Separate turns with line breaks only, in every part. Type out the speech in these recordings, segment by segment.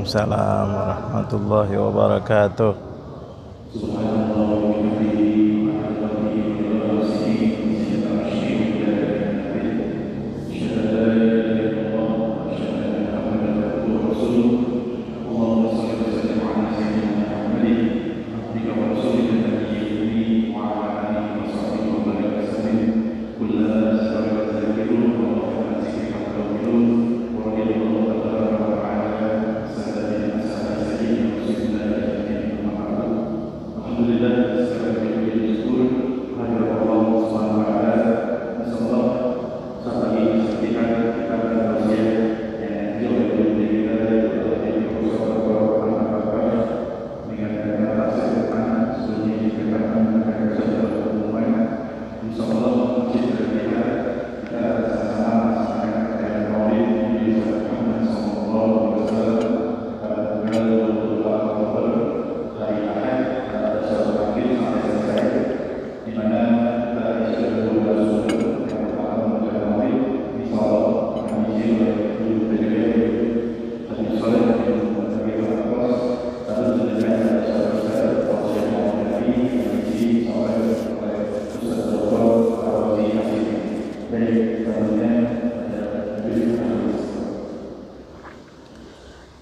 Waalaikumsalam warahmatullahi wabarakatuh.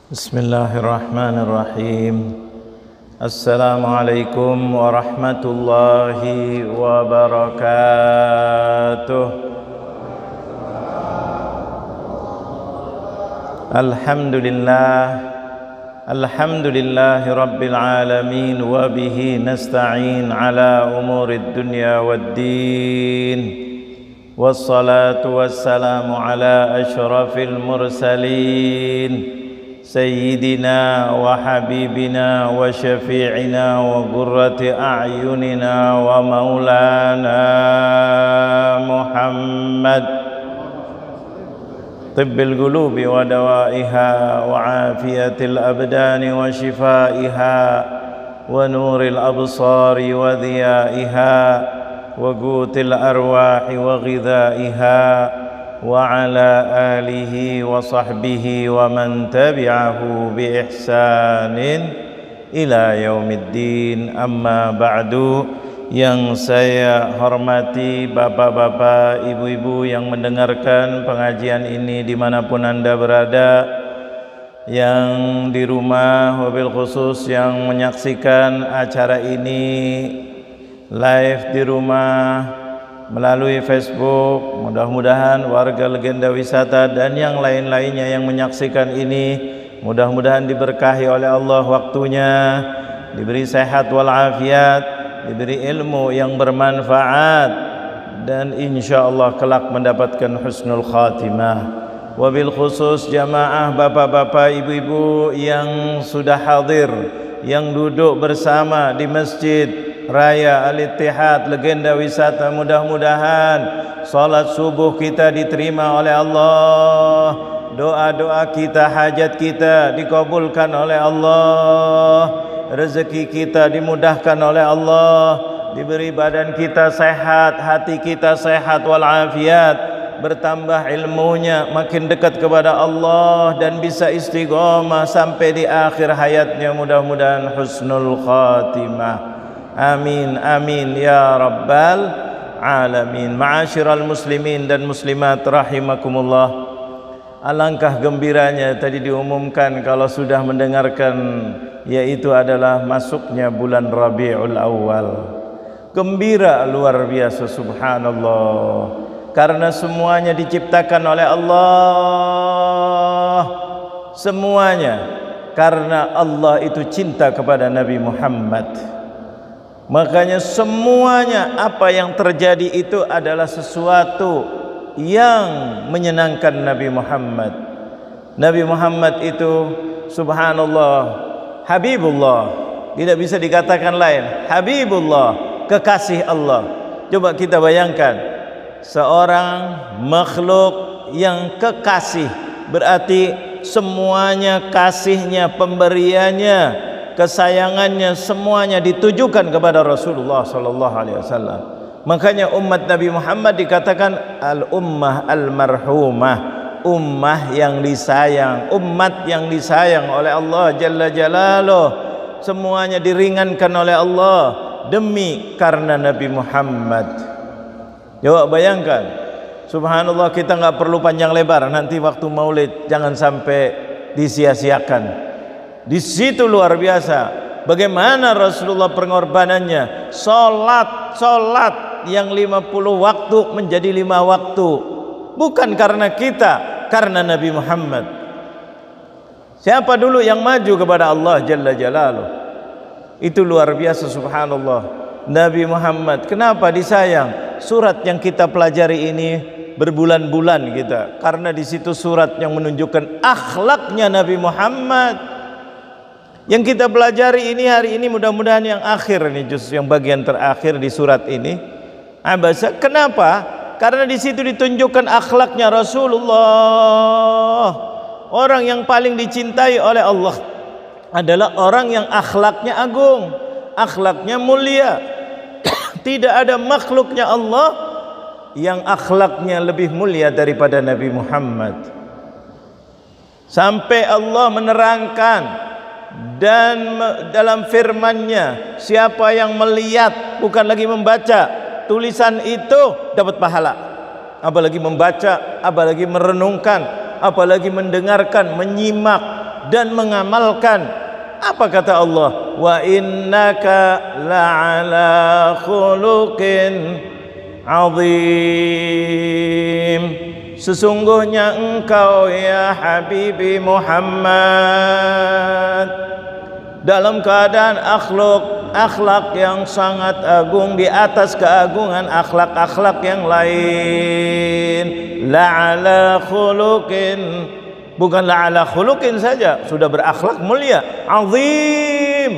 Bismillahirrahmanirrahim. Assalamualaikum warahmatullahi wabarakatuh. Alhamdulillahi rabbil alamin wa bihi nasta'in ala umurid dunya waddin. Wassalatu wassalamu ala asyrafil mursalin Sayyidina wa habibina wa syafi'ina wa qurrati a'yunina wa maulana Muhammad tibbil qulubi wa dawaiha wa afiyatil abdani wa shifaiha wa nuril absari wa dhiyaiha wa qutil arwahi wa ghidhaiha wa ala alihi wa sahbihi wa man tabi'ahu bi ihsanin ila yaumiddin. Amma ba'du. Yang saya hormati bapak-bapak, ibu-ibu yang mendengarkan pengajian ini dimanapun anda berada, yang di rumah, wabil khusus yang menyaksikan acara ini live di rumah melalui Facebook. Mudah-mudahan warga Legenda Wisata dan yang lain-lainnya yang menyaksikan ini mudah-mudahan diberkahi oleh Allah waktunya, diberi sehat walafiat, diberi ilmu yang bermanfaat, dan insyaallah kelak mendapatkan husnul khatimah. Wabil khusus jamaah bapak-bapak, ibu-ibu yang sudah hadir, yang duduk bersama di Masjid Raya Al-Ittihad Legenda Wisata, mudah-mudahan salat subuh kita diterima oleh Allah, doa-doa kita, hajat kita dikabulkan oleh Allah, rezeki kita dimudahkan oleh Allah, diberi badan kita sehat, hati kita sehat walafiat, bertambah ilmunya, makin dekat kepada Allah dan bisa istiqomah sampai di akhir hayatnya, mudah-mudahan husnul khatimah. Amin amin ya rabbal alamin. Ma'asyiral muslimin dan muslimat rahimakumullah. Alangkah gembiranya tadi diumumkan kalau sudah mendengarkan, yaitu adalah masuknya bulan Rabiul Awal. Gembira luar biasa, subhanallah, karena semuanya diciptakan oleh Allah. Semuanya karena Allah itu cinta kepada Nabi Muhammad. Makanya semuanya apa yang terjadi itu adalah sesuatu yang menyenangkan Nabi Muhammad. Nabi Muhammad itu subhanallah Habibullah, tidak bisa dikatakan lain. Habibullah, kekasih Allah. Coba kita bayangkan, seorang makhluk yang kekasih, berarti semuanya kasihnya, pemberiannya, kesayangannya semuanya ditujukan kepada Rasulullah sallallahu alaihi wasallam. Makanya umat Nabi Muhammad dikatakan al-ummah al-marhumah, ummah yang disayang, umat yang disayang oleh Allah Jalla Jalaluh. Semuanya diringankan oleh Allah demi karena Nabi Muhammad. Coba bayangkan, subhanallah, kita nggak perlu panjang lebar nanti waktu maulid, jangan sampai disia-siakan. Di situ luar biasa bagaimana Rasulullah pengorbanannya, salat yang 50 waktu menjadi 5 waktu, bukan karena kita, karena Nabi Muhammad. Siapa dulu yang maju kepada Allah Jalla Jalaluh? Itu luar biasa, subhanallah. Nabi Muhammad kenapa disayang? Surat yang kita pelajari ini berbulan-bulan kita, karena di situ surat yang menunjukkan akhlaknya Nabi Muhammad. Yang kita pelajari ini hari ini, mudah-mudahan yang akhir ini, juz yang bagian terakhir di surat ini. Abasa, kenapa? Karena di situ ditunjukkan akhlaknya Rasulullah. Orang yang paling dicintai oleh Allah adalah orang yang akhlaknya agung, akhlaknya mulia. Tidak ada makhluknya Allah yang akhlaknya lebih mulia daripada Nabi Muhammad. Sampai Allah menerangkan dan dalam firman-Nya, siapa yang melihat, bukan lagi membaca tulisan itu, dapat pahala. Apalagi membaca, apalagi merenungkan, apalagi mendengarkan, menyimak dan mengamalkan. Apa kata Allah? Wa innaka la'ala khuluqin azim. Sesungguhnya engkau ya Habibi Muhammad dalam keadaan akhlak yang sangat agung, di atas keagungan akhlak-akhlak yang lain. La'ala khuluqin, bukan la'ala khuluqin saja, sudah berakhlak mulia, azim,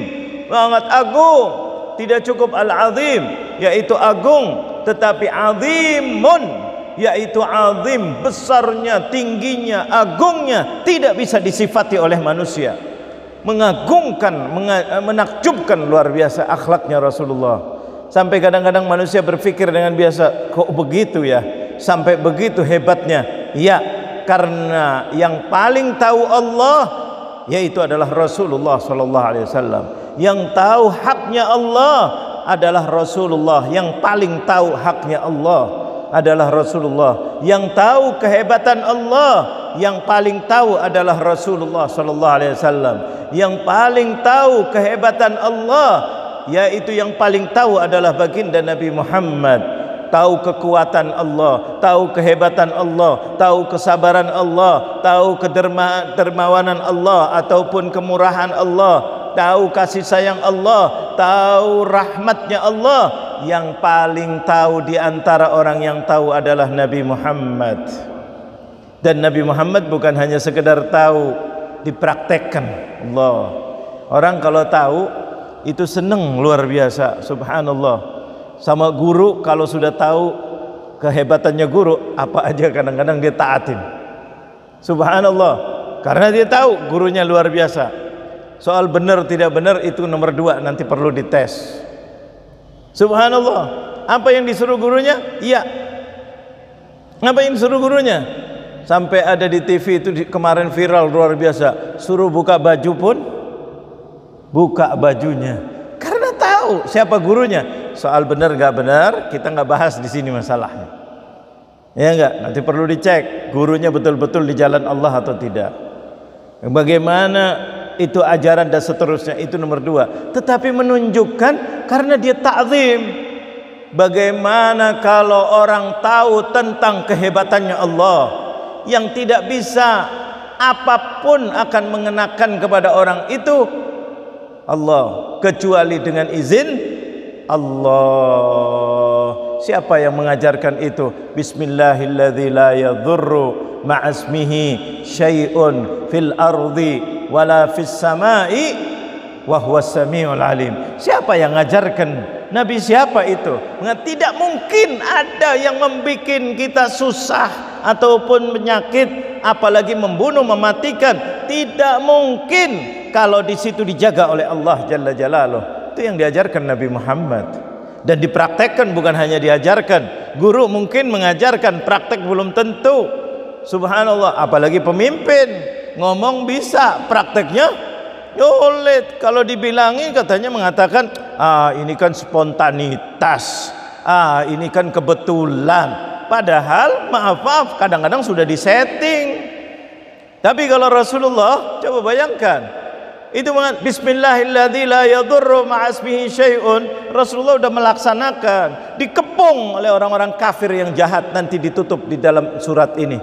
sangat agung. Tidak cukup al-azim, yaitu agung, tetapi azimun, yaitu azim, besarnya, tingginya, agungnya tidak bisa disifati oleh manusia. Mengagumkan, menakjubkan luar biasa akhlaknya Rasulullah. Sampai kadang-kadang manusia berpikir dengan biasa, kok begitu ya, sampai begitu hebatnya. Ya, karena yang paling tahu Allah yaitu adalah Rasulullah sallallahu alaihi wasallam. Yang tahu haknya Allah adalah Rasulullah. Yang paling tahu haknya Allah adalah Rasulullah. Yang tahu kehebatan Allah, yang paling tahu adalah Rasulullah sallallahu alaihi wasallam. Yang paling tahu kehebatan Allah, yaitu yang paling tahu adalah baginda Nabi Muhammad. Tahu kekuatan Allah, tahu kehebatan Allah, tahu kesabaran Allah, tahu kedermawanan Allah ataupun kemurahan Allah, tahu kasih sayang Allah, tahu rahmatnya Allah. Yang paling tahu di antara orang yang tahu adalah Nabi Muhammad. Dan Nabi Muhammad bukan hanya sekedar tahu, dipraktekkan. Allah, orang kalau tahu itu senang luar biasa, subhanallah. Sama guru, kalau sudah tahu kehebatannya guru, apa aja kadang-kadang dia taatin, subhanallah, karena dia tahu gurunya luar biasa. Soal benar tidak benar itu nomor 2, nanti perlu dites. Subhanallah, apa yang disuruh gurunya? Iya. Apa yang disuruh gurunya? Sampai ada di TV itu kemarin viral luar biasa, suruh buka baju pun buka bajunya, karena tahu siapa gurunya. Soal benar nggak benar kita nggak bahas di sini masalahnya, ya nggak. Nanti perlu dicek gurunya betul-betul di jalan Allah atau tidak. Bagaimana itu ajaran dan seterusnya, itu nomor 2. Tetapi menunjukkan karena dia ta'zim. Bagaimana kalau orang tahu tentang kehebatannya Allah, yang tidak bisa apapun akan mengenakan kepada orang itu Allah kecuali dengan izin Allah. Siapa yang mengajarkan itu? Bismillahilladzi la yadhurru ma'asmihi syai'un fil ardi wala fis samai wa huwas samiul alim. Siapa yang mengajarkan? Nabi siapa itu? Tidak mungkin ada yang membuat kita susah ataupun penyakit, apalagi membunuh, mematikan. Tidak mungkin kalau di situ dijaga oleh Allah Jalla Jalaluh. Itu yang diajarkan Nabi Muhammad dan dipraktekkan, bukan hanya diajarkan. Guru mungkin mengajarkan, praktek belum tentu. Subhanallah, apalagi pemimpin ngomong bisa, prakteknya sulit. Kalau dibilangi katanya mengatakan, ini kan spontanitas, ini kan kebetulan. Padahal maaf kadang-kadang sudah disetting. Tapi kalau Rasulullah, coba bayangkan, itu Bismillahilladzi la yadurru ma'asmihi syai'un. Rasulullah sudah melaksanakan, dikepung oleh orang-orang kafir yang jahat. Nanti ditutup di dalam surat ini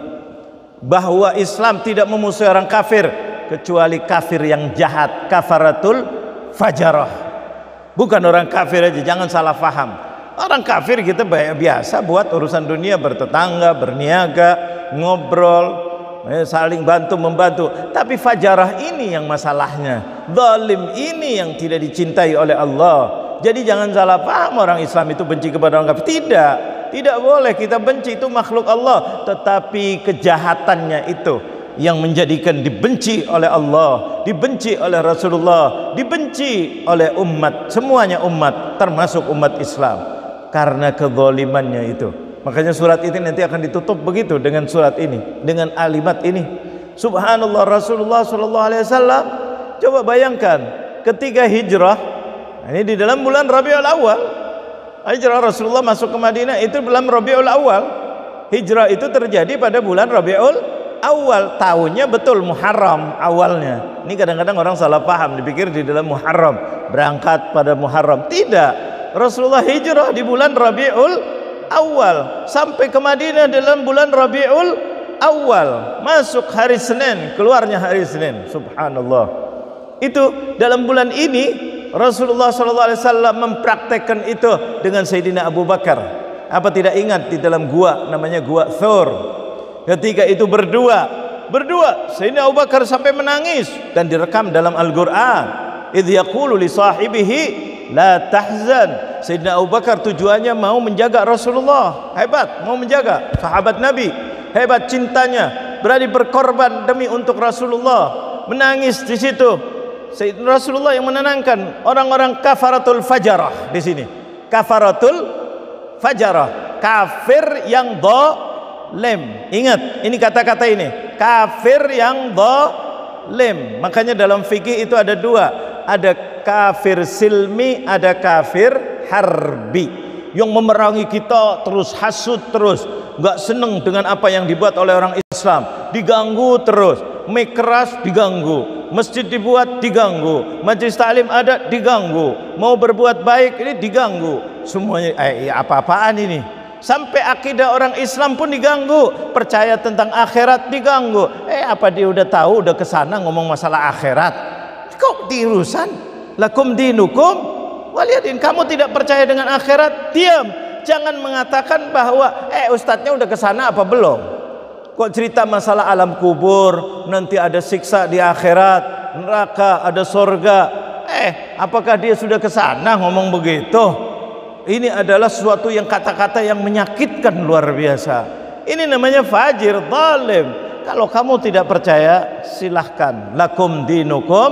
bahwa Islam tidak memusuhi orang kafir kecuali kafir yang jahat, kafaratul fajarah. Bukan orang kafir aja, jangan salah paham. Orang kafir kita biasa buat urusan dunia, bertetangga, berniaga, ngobrol, saling bantu membantu. Tapi fajarah ini yang masalahnya, zalim ini yang tidak dicintai oleh Allah. Jadi jangan salah paham orang Islam itu benci kepada orang kafir. Tidak boleh kita benci, itu makhluk Allah. Tetapi kejahatannya itu yang menjadikan dibenci oleh Allah, dibenci oleh Rasulullah, dibenci oleh umat, semuanya umat, termasuk umat Islam, karena kezalimannya itu. Makanya surat ini nanti akan ditutup begitu, dengan surat ini, dengan kalimat ini. Subhanallah, Rasulullah sallallahu alaihi wasallam, coba bayangkan ketika hijrah, ini di dalam bulan Rabiul Awal. Hijrah Rasulullah masuk ke Madinah itu bulan Rabiul Awal. Hijrah itu terjadi pada bulan Rabiul Awal. Tahunnya betul Muharram awalnya. Ini kadang-kadang orang salah paham, dipikir di dalam Muharram, berangkat pada Muharram. Tidak. Rasulullah hijrah di bulan Rabiul Awal, sampai ke Madinah dalam bulan Rabiul Awal, masuk hari Senin, keluarnya hari Senin. Subhanallah. Itu dalam bulan ini Rasulullah SAW mempraktekkan itu dengan Sayyidina Abu Bakar. Apa tidak ingat di dalam gua, namanya gua Thur, ketika itu berdua Sayyidina Abu Bakar sampai menangis, dan direkam dalam Al-Quran, idh yaqulu li sahibihi la tahzan. Sayyidina Abu Bakar tujuannya mau menjaga Rasulullah, hebat, mau menjaga sahabat Nabi, hebat cintanya, berani berkorban demi untuk Rasulullah, menangis di situ. Sayyidina Rasulullah yang menenangkan orang-orang kafaratul fajarah di sini. Kafaratul fajarah, kafir yang zalim. Ingat, ini kata-kata ini, kafir yang zalim. Makanya dalam fikih itu ada dua, ada kafir silmi, ada kafir harbi, yang memerangi kita terus, hasud terus, nggak seneng dengan apa yang dibuat oleh orang Islam, diganggu terus, mic keras diganggu, masjid dibuat diganggu, majelis taklim ada diganggu, mau berbuat baik ini diganggu, semuanya apa-apaan ini. Sampai akidah orang Islam pun diganggu, percaya tentang akhirat diganggu. Apa dia udah tahu, udah kesana ngomong masalah akhirat? Kok diurusan lakum dinukum waliyadin. Kamu tidak percaya dengan akhirat, diam. Jangan mengatakan bahwa ustadznya udah kesana apa belum. Kok cerita masalah alam kubur, nanti ada siksa di akhirat, neraka, ada surga. Apakah dia sudah kesana ngomong begitu? Ini adalah suatu yang kata-kata yang menyakitkan luar biasa. Ini namanya fajir, zalim. Kalau kamu tidak percaya, silahkan, lakum dinukum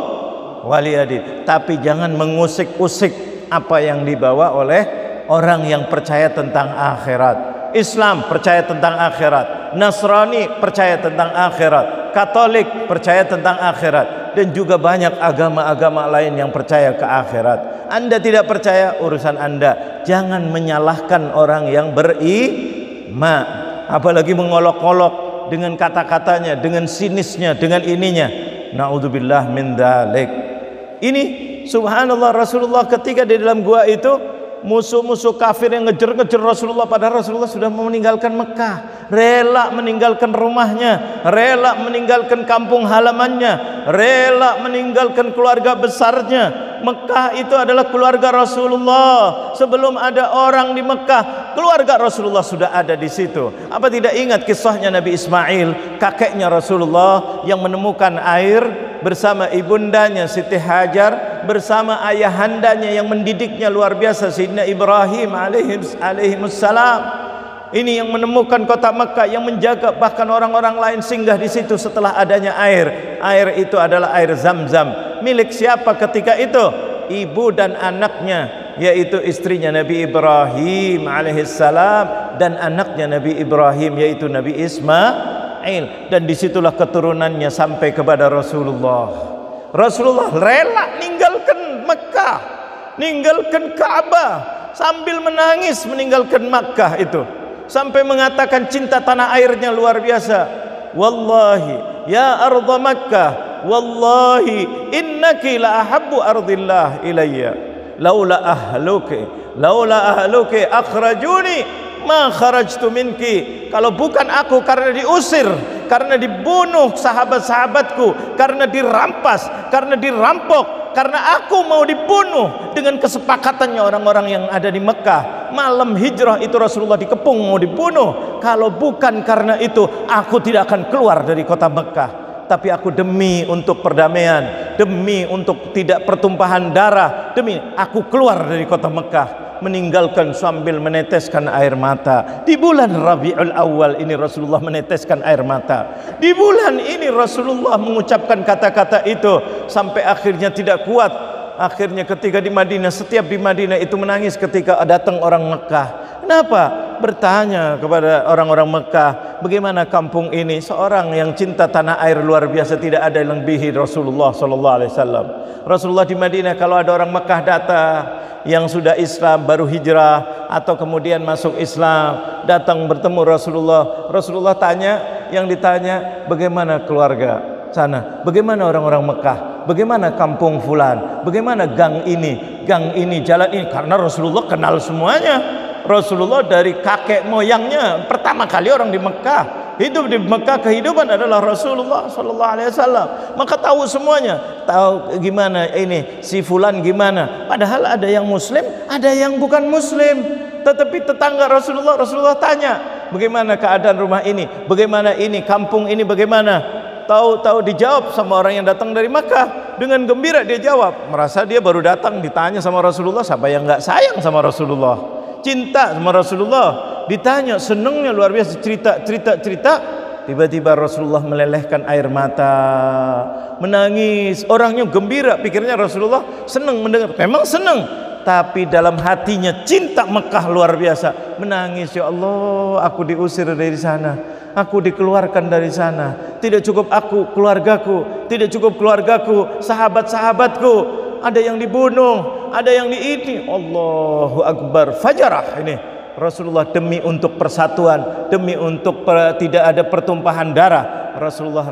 waliyadin. Tapi jangan mengusik-usik apa yang dibawa oleh orang yang percaya tentang akhirat. Islam percaya tentang akhirat, Nasrani percaya tentang akhirat, Katolik percaya tentang akhirat, dan juga banyak agama-agama lain yang percaya ke akhirat. Anda tidak percaya, urusan Anda. Jangan menyalahkan orang yang beriman, apalagi mengolok-olok dengan kata-katanya, dengan sinisnya, dengan ininya. Naudzubillah min dzalik. Ini subhanallah, Rasulullah ketika di dalam gua itu, musuh-musuh kafir yang ngejar-ngejar Rasulullah, padahal Rasulullah sudah meninggalkan Mekah, rela meninggalkan rumahnya, rela meninggalkan kampung halamannya, rela meninggalkan keluarga besarnya. Mekah itu adalah keluarga Rasulullah. Sebelum ada orang di Mekah, keluarga Rasulullah sudah ada di situ. Apa tidak ingat kisahnya Nabi Ismail, kakeknya Rasulullah, yang menemukan air bersama ibundanya Siti Hajar, bersama ayahandanya yang mendidiknya luar biasa, Sayyidina Ibrahim alaihissalam. Ini yang menemukan kota Mekah, yang menjaga, bahkan orang-orang lain singgah di situ setelah adanya air. Air itu adalah air Zam-Zam. Milik siapa ketika itu? Ibu dan anaknya, yaitu istrinya Nabi Ibrahim alaihissalam dan anaknya Nabi Ibrahim, yaitu Nabi Ismail, dan disitulah keturunannya sampai kepada Rasulullah. Rasulullah rela ninggalkan Mekah, ninggalkan Ka'bah, sambil menangis meninggalkan Makkah itu, sampai mengatakan cinta tanah airnya luar biasa. Wallahi ya ardha Makkah, wallahi innaki la ahabbu ardillah ilayya, laula ahluki akhrajuni ma kharajtu minki. Kalau bukan aku, karena diusir, karena dibunuh sahabat-sahabatku, karena dirampas, karena dirampok, karena aku mau dibunuh dengan kesepakatannya orang-orang yang ada di Mekah. Malam hijrah itu Rasulullah dikepung mau dibunuh. Kalau bukan karena itu, aku tidak akan keluar dari kota Mekah. Tapi aku demi untuk perdamaian, demi untuk tidak pertumpahan darah, demi aku keluar dari kota Mekah, meninggalkan sambil meneteskan air mata. Di bulan Rabiul Awal ini Rasulullah meneteskan air mata. Di bulan ini Rasulullah mengucapkan kata-kata itu sampai akhirnya tidak kuat. Akhirnya ketika di Madinah, setiap di Madinah itu menangis ketika datang orang Mekah. Kenapa? Bertanya kepada orang-orang Mekah, bagaimana kampung ini? Seorang yang cinta tanah air luar biasa, tidak ada yang melebihi Rasulullah sallallahu alaihi wasallam. Rasulullah di Madinah, kalau ada orang Mekah datang yang sudah Islam baru hijrah atau kemudian masuk Islam, datang bertemu Rasulullah, Rasulullah tanya, yang ditanya bagaimana keluarga sana, bagaimana orang-orang Mekah, bagaimana kampung fulan, bagaimana gang ini, jalan ini, karena Rasulullah kenal semuanya. Rasulullah dari kakek moyangnya pertama kali orang di Mekah, hidup di Mekah, kehidupan adalah Rasulullah sallallahu alaihi wasallam, maka tahu semuanya, tahu gimana ini si fulan gimana. Padahal ada yang muslim, ada yang bukan muslim, tetapi tetangga Rasulullah, Rasulullah tanya bagaimana keadaan rumah ini, bagaimana ini kampung ini, bagaimana. Tahu-tahu dijawab sama orang yang datang dari Makkah, dengan gembira dia jawab, merasa dia baru datang ditanya sama Rasulullah. Siapa yang nggak sayang sama Rasulullah, cinta sama Rasulullah, ditanya senangnya luar biasa, cerita. Tiba-tiba Rasulullah melelehkan air mata, menangis. Orangnya gembira, pikirnya Rasulullah senang mendengar, memang senang, tapi dalam hatinya cinta Mekah luar biasa. Menangis, ya Allah, aku diusir dari sana, aku dikeluarkan dari sana. Tidak cukup aku, keluargaku, tidak cukup keluargaku, sahabat-sahabatku, ada yang dibunuh, ada yang diini. Allahu Akbar. Fajarah ini Rasulullah, demi untuk persatuan, demi untuk tidak ada pertumpahan darah, Rasulullah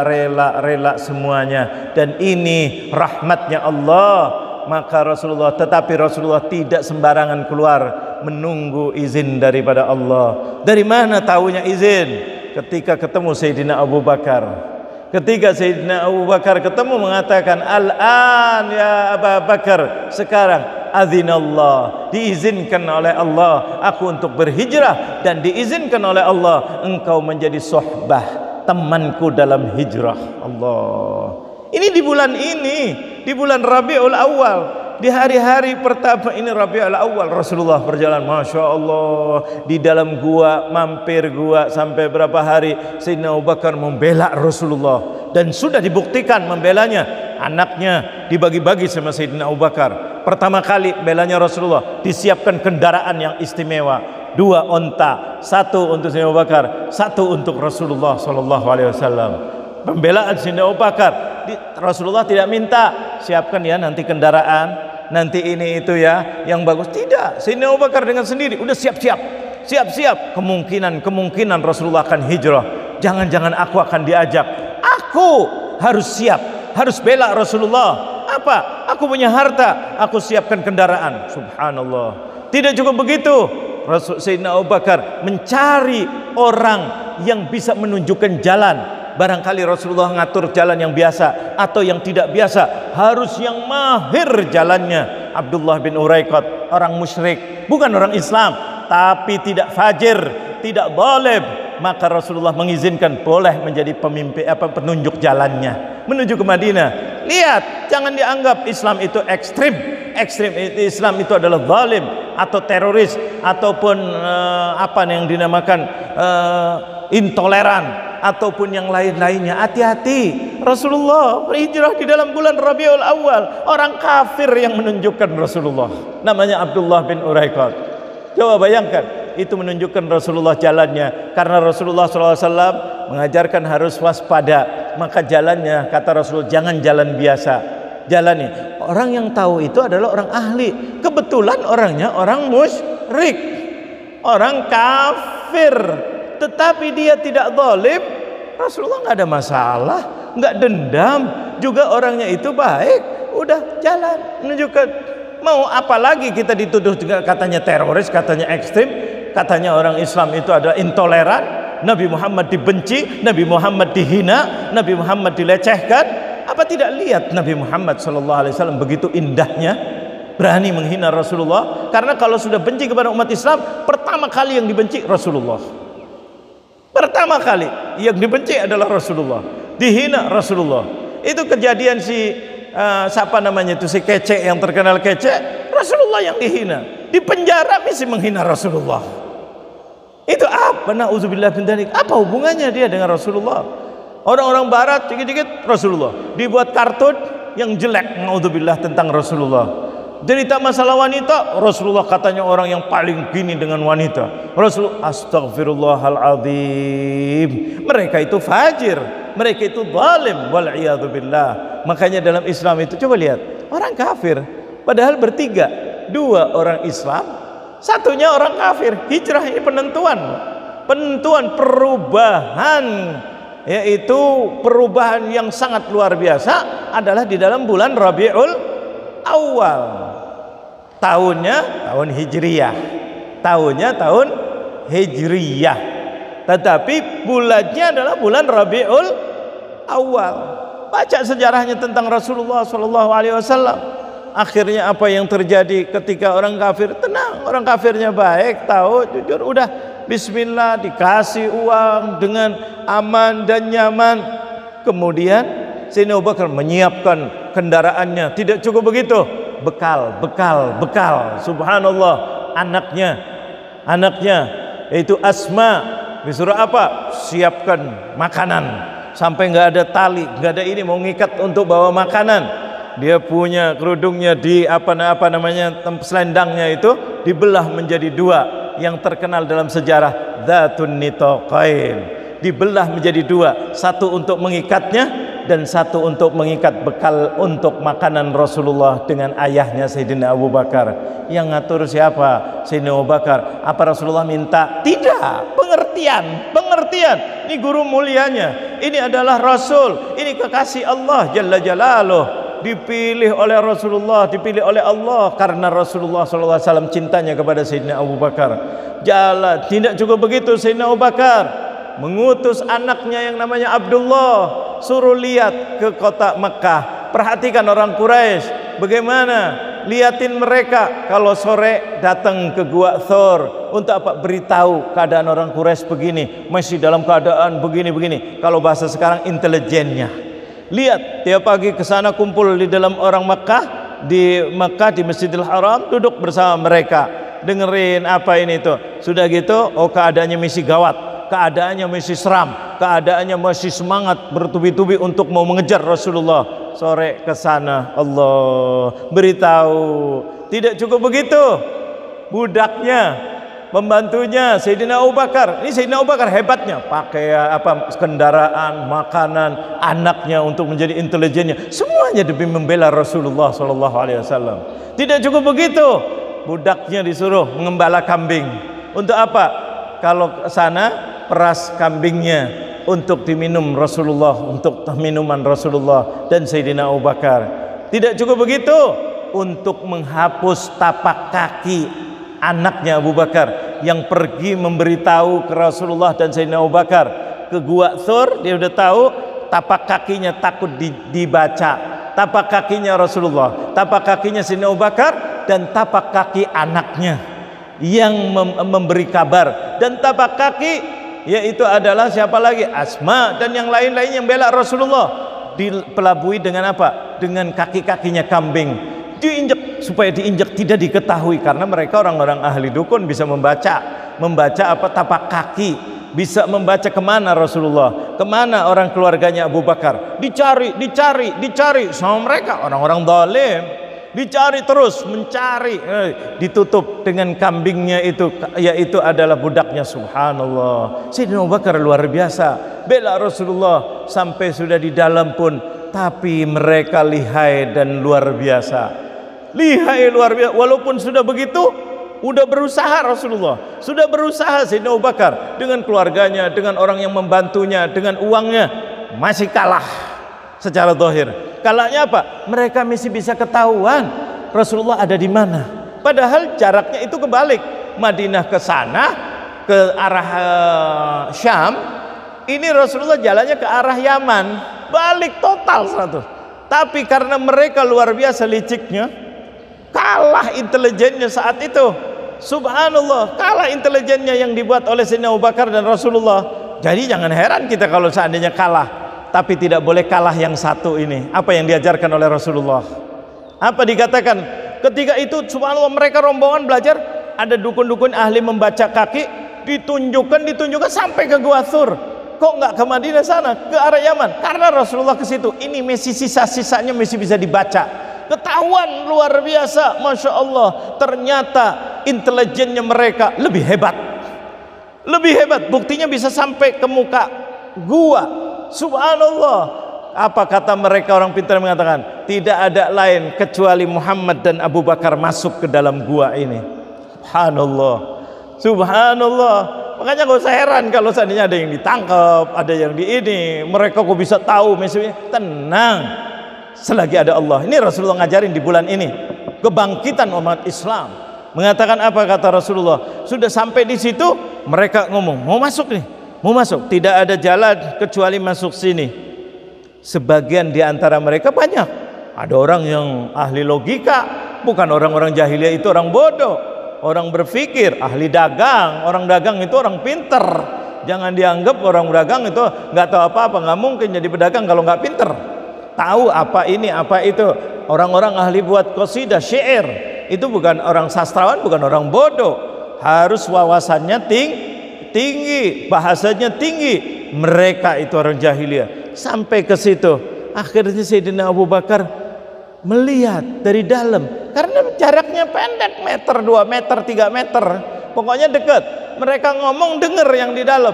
rela semuanya. Dan ini rahmatnya Allah. Maka Rasulullah, tetapi Rasulullah tidak sembarangan keluar, menunggu izin daripada Allah. Dari mana tahunya izin? Ketika ketemu Sayyidina Abu Bakar. Ketika Sayyidina Abu Bakar ketemu, mengatakan, Al-an ya Abu Bakar, sekarang azinallah, diizinkan oleh Allah aku untuk berhijrah, dan diizinkan oleh Allah engkau menjadi sohbah, temanku dalam hijrah. Allah. Ini di bulan ini, di bulan Rabiul Awal, di hari-hari pertama ini Rabiul Awal, Rasulullah berjalan, Masya Allah, di dalam gua, mampir gua sampai berapa hari. Sayyidina Abu Bakar membela Rasulullah, dan sudah dibuktikan membelanya. Anaknya dibagi-bagi sama Sayyidina Abu Bakar. Pertama kali belanya Rasulullah, disiapkan kendaraan yang istimewa, 2 onta, 1 untuk Sayyidina Abu Bakar, 1 untuk Rasulullah sallallahu alaihi wasallam. Pembelaan Sayyidina Abu Bakar, Rasulullah tidak minta siapkan ya nanti kendaraan, nanti ini itu ya yang bagus, tidak. Sayyidina Abu Bakar dengan sendiri udah siap-siap. Kemungkinan Rasulullah akan hijrah, jangan-jangan aku akan diajak, aku harus siap, harus bela Rasulullah. Apa? Aku punya harta, aku siapkan kendaraan. Subhanallah. Tidak cukup begitu, Sayyidina Abu Bakar mencari orang yang bisa menunjukkan jalan. Barangkali Rasulullah ngatur jalan yang biasa atau yang tidak biasa, harus yang mahir jalannya. Abdullah bin Uraiqat, orang musyrik, bukan orang Islam, tapi tidak fajir, tidak zalim, maka Rasulullah mengizinkan boleh menjadi pemimpin, penunjuk jalannya menuju ke Madinah. Lihat, jangan dianggap Islam itu ekstrim. Islam itu adalah zalim atau teroris ataupun apa yang dinamakan intoleran ataupun yang lain-lainnya. Hati-hati. Rasulullah berhijrah di dalam bulan Rabiul Awal. Orang kafir yang menunjukkan Rasulullah, namanya Abdullah bin Uraiqat. Coba bayangkan, itu menunjukkan Rasulullah jalannya. Karena Rasulullah SAW mengajarkan harus waspada, maka jalannya kata Rasul jangan jalan biasa, jalani. Orang yang tahu itu adalah orang ahli. Kebetulan orangnya orang musyrik, orang kafir, tetapi dia tidak zalim. Rasulullah nggak ada masalah, nggak dendam, juga orangnya itu baik. Udah jalan, menunjukkan. Mau apa lagi kita dituduh juga katanya teroris, katanya ekstrim, katanya orang Islam itu adalah intoleran, Nabi Muhammad dibenci, Nabi Muhammad dihina, Nabi Muhammad dilecehkan. Apa tidak lihat Nabi Muhammad SAW begitu indahnya berani menghina Rasulullah? Karena kalau sudah benci kepada umat Islam, pertama kali yang dibenci Rasulullah. Pertama kali yang dibenci adalah Rasulullah, dihina Rasulullah. Itu kejadian si siapa namanya itu, si kece yang terkenal kece, Rasulullah yang dihina, di penjara masih menghina Rasulullah. Itu apa? Nauzubillah min dzalik. Apa hubungannya dia dengan Rasulullah? Orang-orang barat dikit-dikit Rasulullah, dibuat kartun yang jelek nauzubillah tentang Rasulullah. Cerita masalah wanita, Rasulullah katanya orang yang paling gini dengan wanita. Rasulullah, astagfirullahaladzim, mereka itu fajir, mereka itu zalim, wal'iyadzubillah. Makanya dalam Islam itu coba lihat, orang kafir padahal bertiga, dua orang Islam, satunya orang kafir. Hijrah ini penentuan perubahan, yaitu perubahan yang sangat luar biasa adalah di dalam bulan Rabiul Awal. Tahunnya tahun Hijriyah, tahun Hijriyah, tetapi bulannya adalah bulan Rabiul Awal. Baca sejarahnya tentang Rasulullah SAW. Akhirnya apa yang terjadi ketika orang kafir? Tenang, orang kafirnya baik, tahu, jujur, udah bismillah, dikasih uang dengan aman dan nyaman. Kemudian Sayyidina Abu Bakar menyiapkan kendaraannya. Tidak cukup begitu, bekal. Subhanallah, anaknya yaitu Asma disuruh apa? Siapkan makanan, sampai nggak ada tali, nggak ada ini, mau ngikat untuk bawa makanan. Dia punya kerudungnya di apa namanya, selendangnya itu dibelah menjadi dua, yang terkenal dalam sejarah Dzatun Nitaqain. Dibelah menjadi dua, satu untuk mengikatnya dan satu untuk mengikat bekal untuk makanan Rasulullah dengan ayahnya Sayyidina Abu Bakar. Yang ngatur siapa? Sayyidina Abu Bakar. Apa Rasulullah minta? Tidak, pengertian. Ini guru mulianya, ini adalah Rasul, ini kekasih Allah Jalla Jalaluh. Dipilih oleh Rasulullah, dipilih oleh Allah karena Rasulullah SAW cintanya kepada Sayyidina Abu Bakar. Jalan, tidak cukup begitu. Sayyidina Abu Bakar mengutus anaknya yang namanya Abdullah, suruh lihat ke kota Mekah, perhatikan orang Quraisy bagaimana, liatin mereka kalau sore datang ke Gua Thor. Untuk apa? Beritahu keadaan orang Quraisy begini, masih dalam keadaan begini. Kalau bahasa sekarang, intelijennya. Lihat, tiap pagi ke sana kumpul di dalam orang Mekah, di Masjidil Haram, duduk bersama mereka, dengerin apa ini itu. Sudah gitu, oh keadaannya misi gawat, keadaannya misi seram, keadaannya masih semangat bertubi-tubi untuk mau mengejar Rasulullah. Sore ke sana, Allah beritahu. Tidak cukup begitu, budaknya, pembantunya Sayyidina Abu Bakar. Ini Sayyidina Abu Bakar hebatnya, pakai kendaraan, makanan, anaknya untuk menjadi intelijennya, semuanya demi membela Rasulullah SAW. Tidak cukup begitu, budaknya disuruh mengembala kambing. Untuk apa? Kalau ke sana, peras kambingnya untuk diminum Rasulullah, untuk minuman Rasulullah dan Sayyidina Abu Bakar. Tidak cukup begitu, untuk menghapus tapak kaki anaknya Abu Bakar yang pergi memberitahu ke Rasulullah dan Sayyidina Abu Bakar ke Gua Thur. Dia udah tahu, tapak kakinya takut dibaca, tapak kakinya Rasulullah, tapak kakinya Sayyidina Abu Bakar, dan tapak kaki anaknya yang memberi kabar. Dan tapak kaki yaitu adalah siapa lagi? Asma dan yang lain-lain yang bela Rasulullah. Dipelabui dengan apa? Dengan kaki-kakinya kambing, diinjak, supaya diinjak tidak diketahui, karena mereka orang-orang ahli dukun, bisa membaca apa tapak kaki, bisa membaca kemana Rasulullah, kemana orang keluarganya Abu Bakar. Dicari sama mereka, orang-orang zalim. dicari terus, mencari, ditutup dengan kambingnya itu, yaitu adalah budaknya. Subhanallah, Sayyidina Abu Bakar luar biasa, bela Rasulullah sampai sudah di dalam pun, tapi mereka lihai dan luar biasa, lihai luar biasa. Walaupun sudah begitu, udah berusaha Rasulullah, sudah berusaha Sayyidina Abu Bakar dengan keluarganya, dengan orang yang membantunya, dengan uangnya, masih kalah secara zahir. Kalahnya apa? Mereka masih bisa ketahuan Rasulullah ada di mana. Padahal jaraknya itu kebalik. Madinah ke sana, ke arah Syam. Ini Rasulullah jalannya ke arah Yaman. Balik total 100. Tapi karena mereka luar biasa liciknya, kalah intelijennya saat itu. Subhanallah, kalah intelijennya yang dibuat oleh Sayyidina Abu Bakar dan Rasulullah. Jadi jangan heran kita kalau seandainya kalah. Tapi tidak boleh kalah yang satu ini. Apa yang diajarkan oleh Rasulullah? Apa dikatakan? Ketika itu subhanallah mereka rombongan belajar, ada dukun-dukun ahli membaca kaki, ditunjukkan sampai ke Gua Thur. Kok nggak ke Madinah sana, ke arah Yaman? Karena Rasulullah ke situ. Ini masih sisa-sisanya masih bisa dibaca. Ketahuan luar biasa, masya Allah. Ternyata intelijennya mereka lebih hebat. Lebih hebat. Buktinya bisa sampai ke muka gua. Subhanallah, apa kata mereka orang pintar mengatakan, tidak ada lain kecuali Muhammad dan Abu Bakar masuk ke dalam gua ini. Subhanallah, subhanallah. Makanya gak usah heran kalau seandainya ada yang ditangkap, ada yang di ini, mereka kok bisa tahu. Misalnya tenang, selagi ada Allah. Ini Rasulullah ngajarin di bulan ini kebangkitan umat Islam. Mengatakan apa kata Rasulullah? Sudah sampai di situ, mereka ngomong mau masuk nih. Mau masuk, tidak ada jalan kecuali masuk sini. Sebagian di antara mereka banyak. Ada orang yang ahli logika, bukan orang-orang jahiliyah itu orang bodoh, orang berpikir, ahli dagang. Orang dagang itu orang pinter. Jangan dianggap orang dagang itu nggak tahu apa-apa, nggak mungkin jadi pedagang kalau nggak pinter. Tahu apa ini, apa itu. Orang-orang ahli buat qasidah, syair, itu bukan orang sastrawan, bukan orang bodoh. Harus wawasannya tinggi, bahasanya tinggi. Mereka itu orang jahiliyah. Sampai ke situ, akhirnya Sayyidina Abu Bakar melihat dari dalam, karena jaraknya pendek, meter, 2 meter, 3 meter, pokoknya dekat. Mereka ngomong, dengar yang di dalam.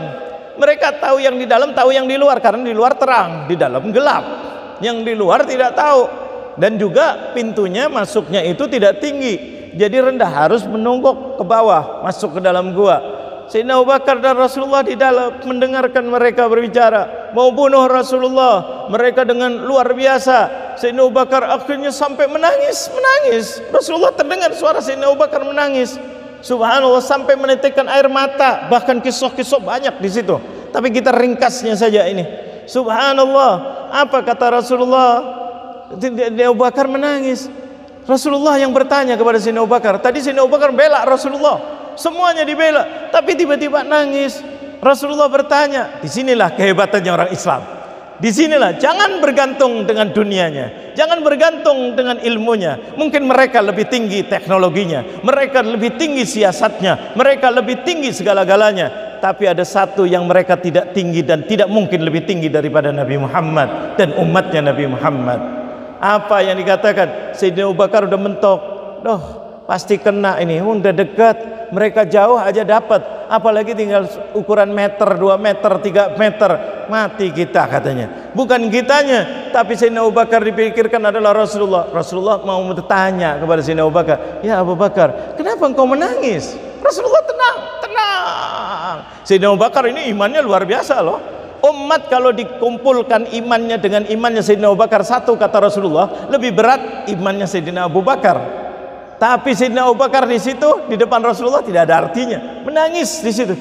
Mereka tahu yang di dalam, tahu yang di luar, karena di luar terang, di dalam gelap. Yang di luar tidak tahu. Dan juga pintunya masuknya itu tidak tinggi, jadi rendah, harus menungguk ke bawah masuk ke dalam gua. Sayyidina Abu Bakar dan Rasulullah di dalam mendengarkan mereka berbicara, mau bunuh Rasulullah. Mereka dengan luar biasa. Sayyidina Abu Bakar akhirnya sampai menangis. Rasulullah terdengar suara Sayyidina Abu Bakar menangis. Subhanallah, sampai menitikkan air mata. Bahkan kisah-kisah banyak di situ. Tapi kita ringkasnya saja ini. Subhanallah, apa kata Rasulullah? Sayyidina Abu Bakar menangis. Rasulullah yang bertanya kepada Sayyidina Abu Bakar. Tadi Sayyidina Abu Bakar bela Rasulullah. Semuanya dibela, tapi tiba-tiba nangis. Rasulullah bertanya, disinilah kehebatannya orang Islam. Disinilah, jangan bergantung dengan dunianya, jangan bergantung dengan ilmunya. Mungkin mereka lebih tinggi teknologinya, mereka lebih tinggi siasatnya, mereka lebih tinggi segala-galanya. Tapi ada satu yang mereka tidak tinggi dan tidak mungkin lebih tinggi daripada Nabi Muhammad dan umatnya Nabi Muhammad. Apa yang dikatakan? Sayyidina Abu Bakar udah mentok, doh pasti kena ini, udah dekat. Mereka jauh aja dapat, apalagi tinggal ukuran meter, 2 meter, 3 meter, mati kita katanya. Bukan kitanya, tapi Sayyidina Abu Bakar dipikirkan adalah Rasulullah. Rasulullah mau bertanya kepada Sayyidina Abu Bakar, ya Abu Bakar, kenapa engkau menangis? Rasulullah tenang. Sayyidina Abu Bakar ini imannya luar biasa loh. Umat kalau dikumpulkan imannya dengan imannya Sayyidina Abu Bakar satu, kata Rasulullah, lebih berat imannya Sayyidina Abu Bakar. Tapi Sayyidina Abu Bakar di situ di depan Rasulullah tidak ada artinya. Menangis di situ.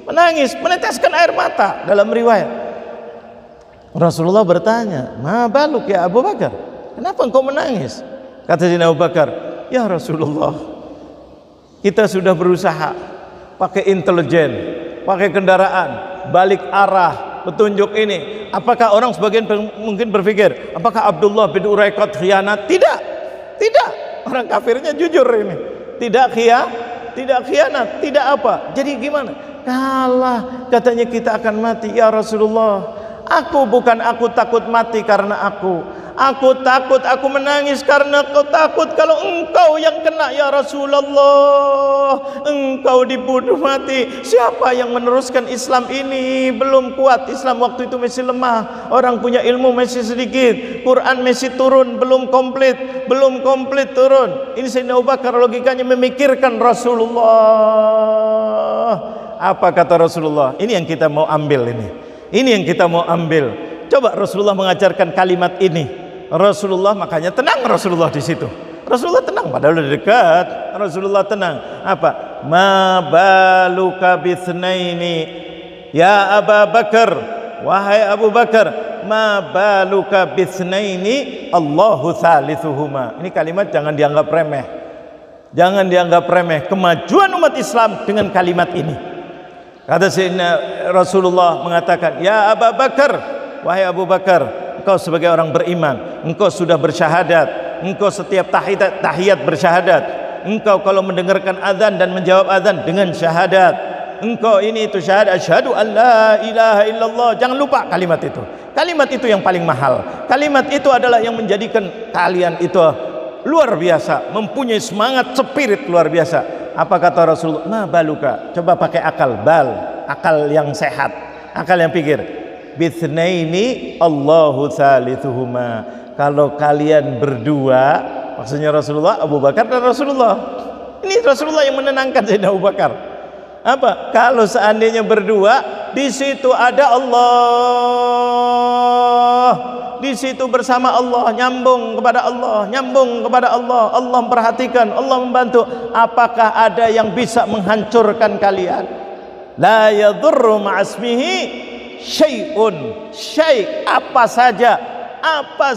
Menangis, meneteskan air mata dalam riwayat. Rasulullah bertanya, "Ma baluk ya Abu Bakar? Kenapa engkau menangis?" Kata Sayyidina Abu Bakar, "Ya Rasulullah, kita sudah berusaha pakai intelijen, pakai kendaraan, balik arah, petunjuk ini. Apakah orang sebagian mungkin berpikir, apakah Abdullah bin Uraiqat khianat? Tidak. Orang kafirnya jujur ini. Tidak khianat, tidak apa. Jadi gimana? Kalah, katanya kita akan mati. Ya Rasulullah, aku takut mati karena aku Aku takut, aku menangis karena aku takut kalau engkau yang kena ya Rasulullah. Engkau dibunuh mati. Siapa yang meneruskan Islam ini? Belum kuat, Islam waktu itu masih lemah. Orang punya ilmu masih sedikit. Quran masih turun, belum komplit turun. Ini Sayyidina Abu Bakar logikanya memikirkan Rasulullah. Apa kata Rasulullah? Ini yang kita mau ambil ini. Ini yang kita mau ambil. Coba Rasulullah mengajarkan kalimat ini. Rasulullah makanya tenang Rasulullah di situ. Rasulullah tenang padahal udah dekat. Rasulullah tenang. Apa? Ma baluka bitsnaini ya Abu Bakar. Wahai Abu Bakar, ma baluka bitsnaini Allahu thalithuhuma. Ini kalimat jangan dianggap remeh. Jangan dianggap remeh kemajuan umat Islam dengan kalimat ini. Kata Sayyidina Rasulullah mengatakan, "Ya Abu Bakar, wahai Abu Bakar, engkau sebagai orang beriman, engkau sudah bersyahadat, engkau setiap tahiyat bersyahadat, engkau kalau mendengarkan azan dan menjawab azan dengan syahadat, engkau ini itu syahadat, asyhadu an la ilaha illallah." Jangan lupa kalimat itu. Kalimat itu yang paling mahal. Kalimat itu adalah yang menjadikan kalian itu luar biasa, mempunyai semangat spirit luar biasa. Apa kata Rasulullah? Ma baluka. Coba pakai akal, akal yang sehat, akal yang pikir. Bitsnaini Allahu thalithuhuma. Kalau kalian berdua, maksudnya Rasulullah, Abu Bakar dan Rasulullah. Ini Rasulullah yang menenangkan Sayyidina Abu Bakar. Apa? Kalau seandainya berdua, di situ ada Allah. Di situ bersama Allah, nyambung kepada Allah, nyambung kepada Allah. Allah memperhatikan, Allah membantu. Apakah ada yang bisa menghancurkan kalian? La yadurru ma'asmihi syai'un, syai' apa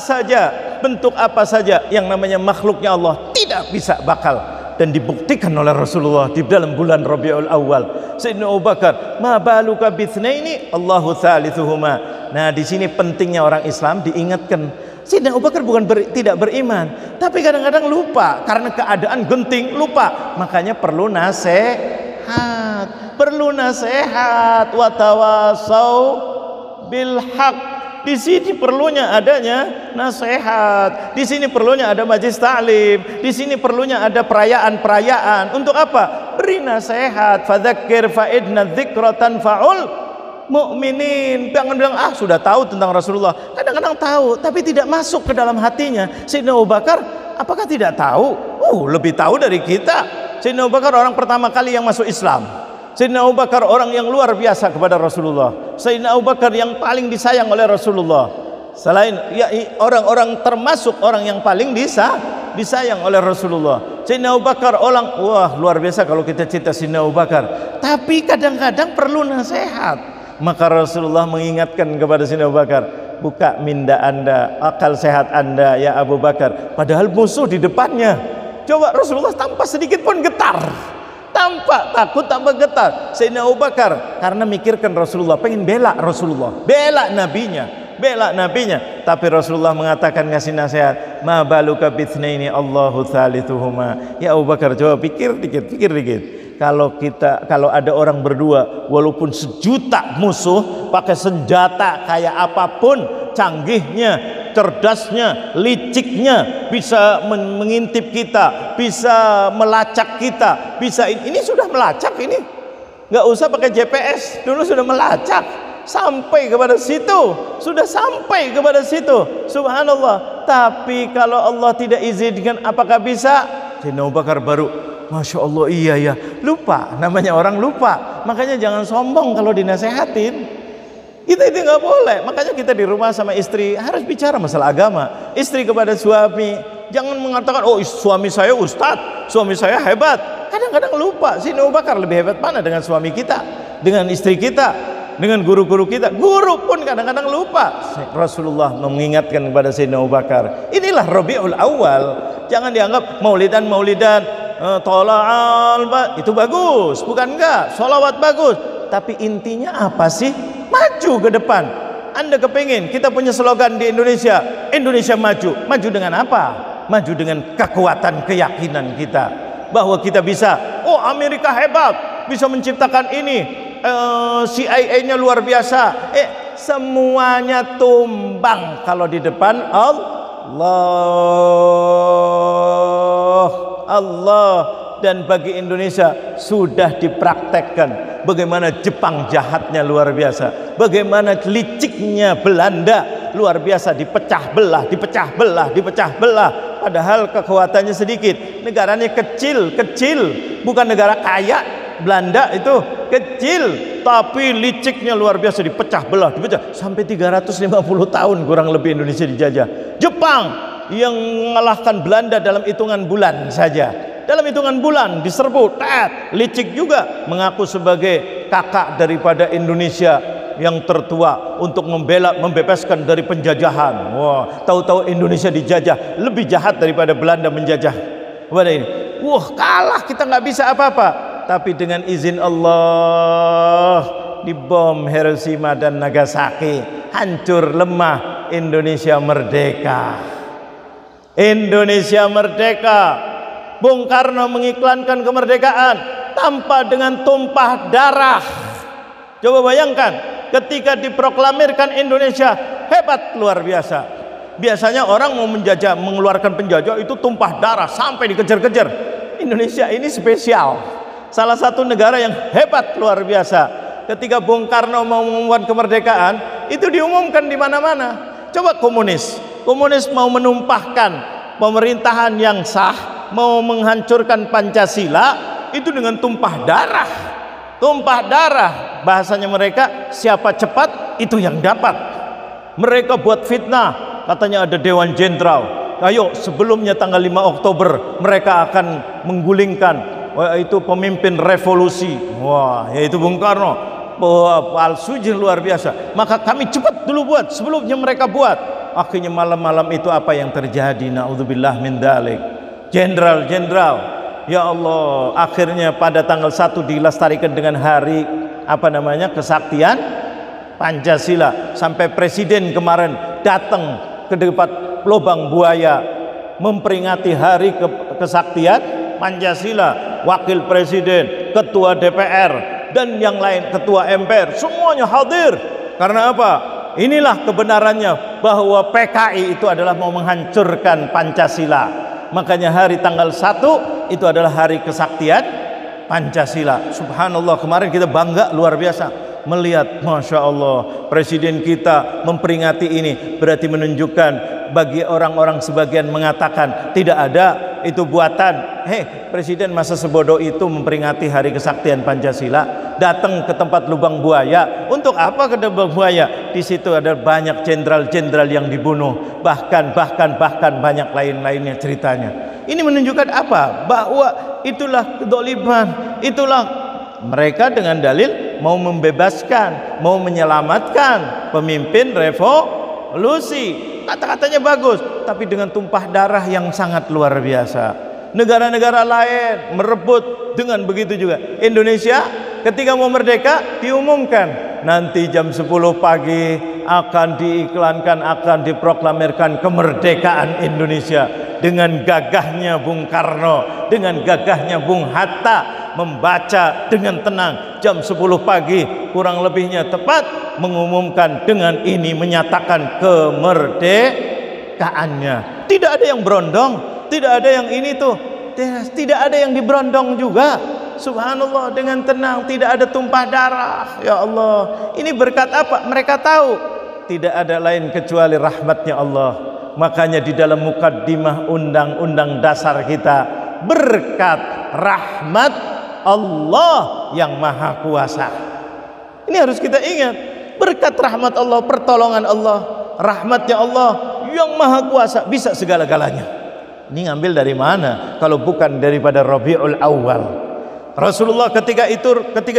saja, bentuk apa saja yang namanya makhluknya Allah tidak bisa bakal. Dan dibuktikan oleh Rasulullah di dalam bulan Rabiul Awal. Sayyidina Abu Bakar, ma baluka bitsnaini Allahu thalithuhuma. Nah, di sini pentingnya orang Islam diingatkan. Sayyidina Abu Bakar bukan tidak beriman, tapi kadang-kadang lupa karena keadaan genting, lupa. Makanya perlu nasihat. Wa tawasau bil haq. Di sini perlunya adanya nasihat. Di sini perlunya ada majlis ta'lim. Di sini perlunya ada perayaan-perayaan. Untuk apa? Beri nasihat. Fadzakir fa inna dzikra tanfa'ul mu'minin. Jangan bilang sudah tahu tentang Rasulullah. Kadang-kadang tahu tapi tidak masuk ke dalam hatinya. Sayyidina Abu Bakar apakah tidak tahu? Lebih tahu dari kita. Sayyidina Abu Bakar orang pertama kali yang masuk Islam. Sayyidina Abu Bakar orang yang luar biasa kepada Rasulullah. Sayyidina Abu Bakar yang paling disayang oleh Rasulullah. Selain orang-orang termasuk orang yang paling disayang oleh Rasulullah. Sayyidina Abu Bakar orang luar biasa kalau kita cerita Sayyidina Abu Bakar. Tapi kadang-kadang perlu nasihat. Maka Rasulullah mengingatkan kepada Sayyidina Abu Bakar, buka minda Anda, akal sehat Anda ya Abu Bakar. Padahal musuh di depannya. Coba Rasulullah tanpa sedikit pun getar. Tampak takut, tambah getar. Sayyidina Abu Bakar karena mikirkan Rasulullah, pengen bela Rasulullah, bela nabinya. Tapi Rasulullah mengatakan, ngasih nasihat, ma baluka bitsnaini Allahu thalithuhuma. Ya Abu Bakar, coba pikir dikit. Kalau ada orang berdua, walaupun sejuta musuh, pakai senjata kayak apapun, canggihnya, cerdasnya, liciknya, bisa mengintip kita, bisa melacak kita, bisa ini sudah melacak ini. Nggak usah pakai GPS, dulu sudah melacak. Sampai kepada situ, sudah sampai kepada situ. Subhanallah. Tapi kalau Allah tidak izinkan, apakah bisa? Sayyidina Abu Bakar baru, Masya Allah, iya ya, lupa. Namanya orang lupa. Makanya jangan sombong kalau dinasehatin. Itu nggak boleh. Makanya kita di rumah sama istri harus bicara masalah agama. Istri kepada suami, jangan mengatakan, suami saya ustadz, suami saya hebat. Kadang-kadang lupa. Sayyidina Abu Bakar lebih hebat mana dengan suami kita, dengan istri kita, dengan guru-guru kita. Guru pun kadang-kadang lupa. Rasulullah mengingatkan kepada Sayyidina Abu Bakar. Inilah Rabiul Awal. Jangan dianggap maulidan tola'al, itu bagus, bukan enggak. Sholawat bagus, tapi intinya apa sih? Maju ke depan. Anda kepingin kita punya slogan di Indonesia, Indonesia maju. Maju dengan apa? Maju dengan kekuatan keyakinan kita bahwa kita bisa. Amerika hebat, bisa menciptakan ini. CIA-nya luar biasa. Semuanya tumbang kalau di depan Allah. Dan bagi Indonesia sudah dipraktekkan bagaimana Jepang jahatnya luar biasa, bagaimana liciknya Belanda luar biasa, dipecah belah, dipecah belah, dipecah belah, padahal kekuatannya sedikit, negaranya kecil, bukan negara kaya. Belanda itu kecil tapi liciknya luar biasa, dipecah belah, dipecah sampai 350 tahun kurang lebih Indonesia dijajah. Jepang yang mengalahkan Belanda dalam hitungan bulan saja, dalam hitungan bulan diserbu, licik juga, mengaku sebagai kakak daripada Indonesia yang tertua untuk membebaskan dari penjajahan. Wah, tahu-tahu Indonesia dijajah, lebih jahat daripada Belanda menjajah. Pada ini, wah kalah, kita nggak bisa apa-apa. Tapi dengan izin Allah dibom Hiroshima dan Nagasaki, hancur lemah, Indonesia merdeka. Indonesia merdeka. Bung Karno mengiklankan kemerdekaan tanpa dengan tumpah darah. Coba bayangkan ketika diproklamirkan Indonesia hebat luar biasa. Biasanya orang mau menjajah, mengeluarkan penjajah itu tumpah darah sampai dikejar-kejar. Indonesia ini spesial, salah satu negara yang hebat luar biasa. Ketika Bung Karno mau mengumumkan kemerdekaan, itu diumumkan di mana-mana. Coba komunis mau menumpahkan pemerintahan yang sah, mau menghancurkan Pancasila, itu dengan tumpah darah. Tumpah darah, bahasanya mereka, siapa cepat itu yang dapat. Mereka buat fitnah, katanya ada Dewan Jenderal, ayo sebelumnya tanggal 5 Oktober mereka akan menggulingkan itu pemimpin revolusi. Wah, yaitu Bung Karno. Palsunya luar biasa. Maka kami cepat dulu buat, sebelumnya mereka buat. Akhirnya malam-malam itu apa yang terjadi? Naudzubillah min dzalik. Jenderal, ya Allah, akhirnya pada tanggal 1 dilestarikan dengan hari kesaktian Pancasila. Sampai presiden kemarin datang ke depan lubang buaya memperingati hari kesaktian Pancasila. Wakil presiden, ketua DPR dan yang lain, ketua MPR, semuanya hadir. Karena apa? Inilah kebenarannya bahwa PKI itu adalah mau menghancurkan Pancasila. Makanya hari tanggal 1 itu adalah hari kesaktian Pancasila. Subhanallah, kemarin kita bangga luar biasa melihat, Masya Allah, presiden kita memperingati ini. Berarti menunjukkan bagi orang-orang sebagian mengatakan tidak ada, itu buatan. Presiden masa sebodoh itu memperingati hari kesaktian Pancasila? Datang ke tempat lubang buaya, untuk apa ke lubang buaya? Di situ ada banyak jenderal-jenderal yang dibunuh, bahkan banyak lain-lainnya ceritanya. Ini menunjukkan apa? Bahwa itulah kedoliman, itulah mereka dengan dalil mau membebaskan, mau menyelamatkan pemimpin revolusi. Kata-katanya bagus, tapi dengan tumpah darah yang sangat luar biasa. Negara-negara lain merebut dengan begitu juga. Indonesia ketika mau merdeka diumumkan nanti jam 10 pagi akan diiklankan, akan diproklamirkan kemerdekaan Indonesia. Dengan gagahnya Bung Karno, dengan gagahnya Bung Hatta membaca dengan tenang jam 10 pagi kurang lebihnya tepat, mengumumkan dengan ini menyatakan kemerdekaannya. Tidak ada yang berondong, tidak ada yang ini tuh, tidak ada yang diberondong juga. Subhanallah, dengan tenang, tidak ada tumpah darah. Ya Allah, ini berkat apa? Mereka tahu tidak ada lain kecuali rahmatnya Allah. Makanya di dalam mukaddimah undang-undang dasar kita, berkat rahmat Allah yang maha kuasa. Ini harus kita ingat, berkat rahmat Allah, pertolongan Allah, rahmatnya Allah yang maha kuasa, bisa segala-galanya. Ini ngambil dari mana kalau bukan daripada Rabiul Awal? Rasulullah ketika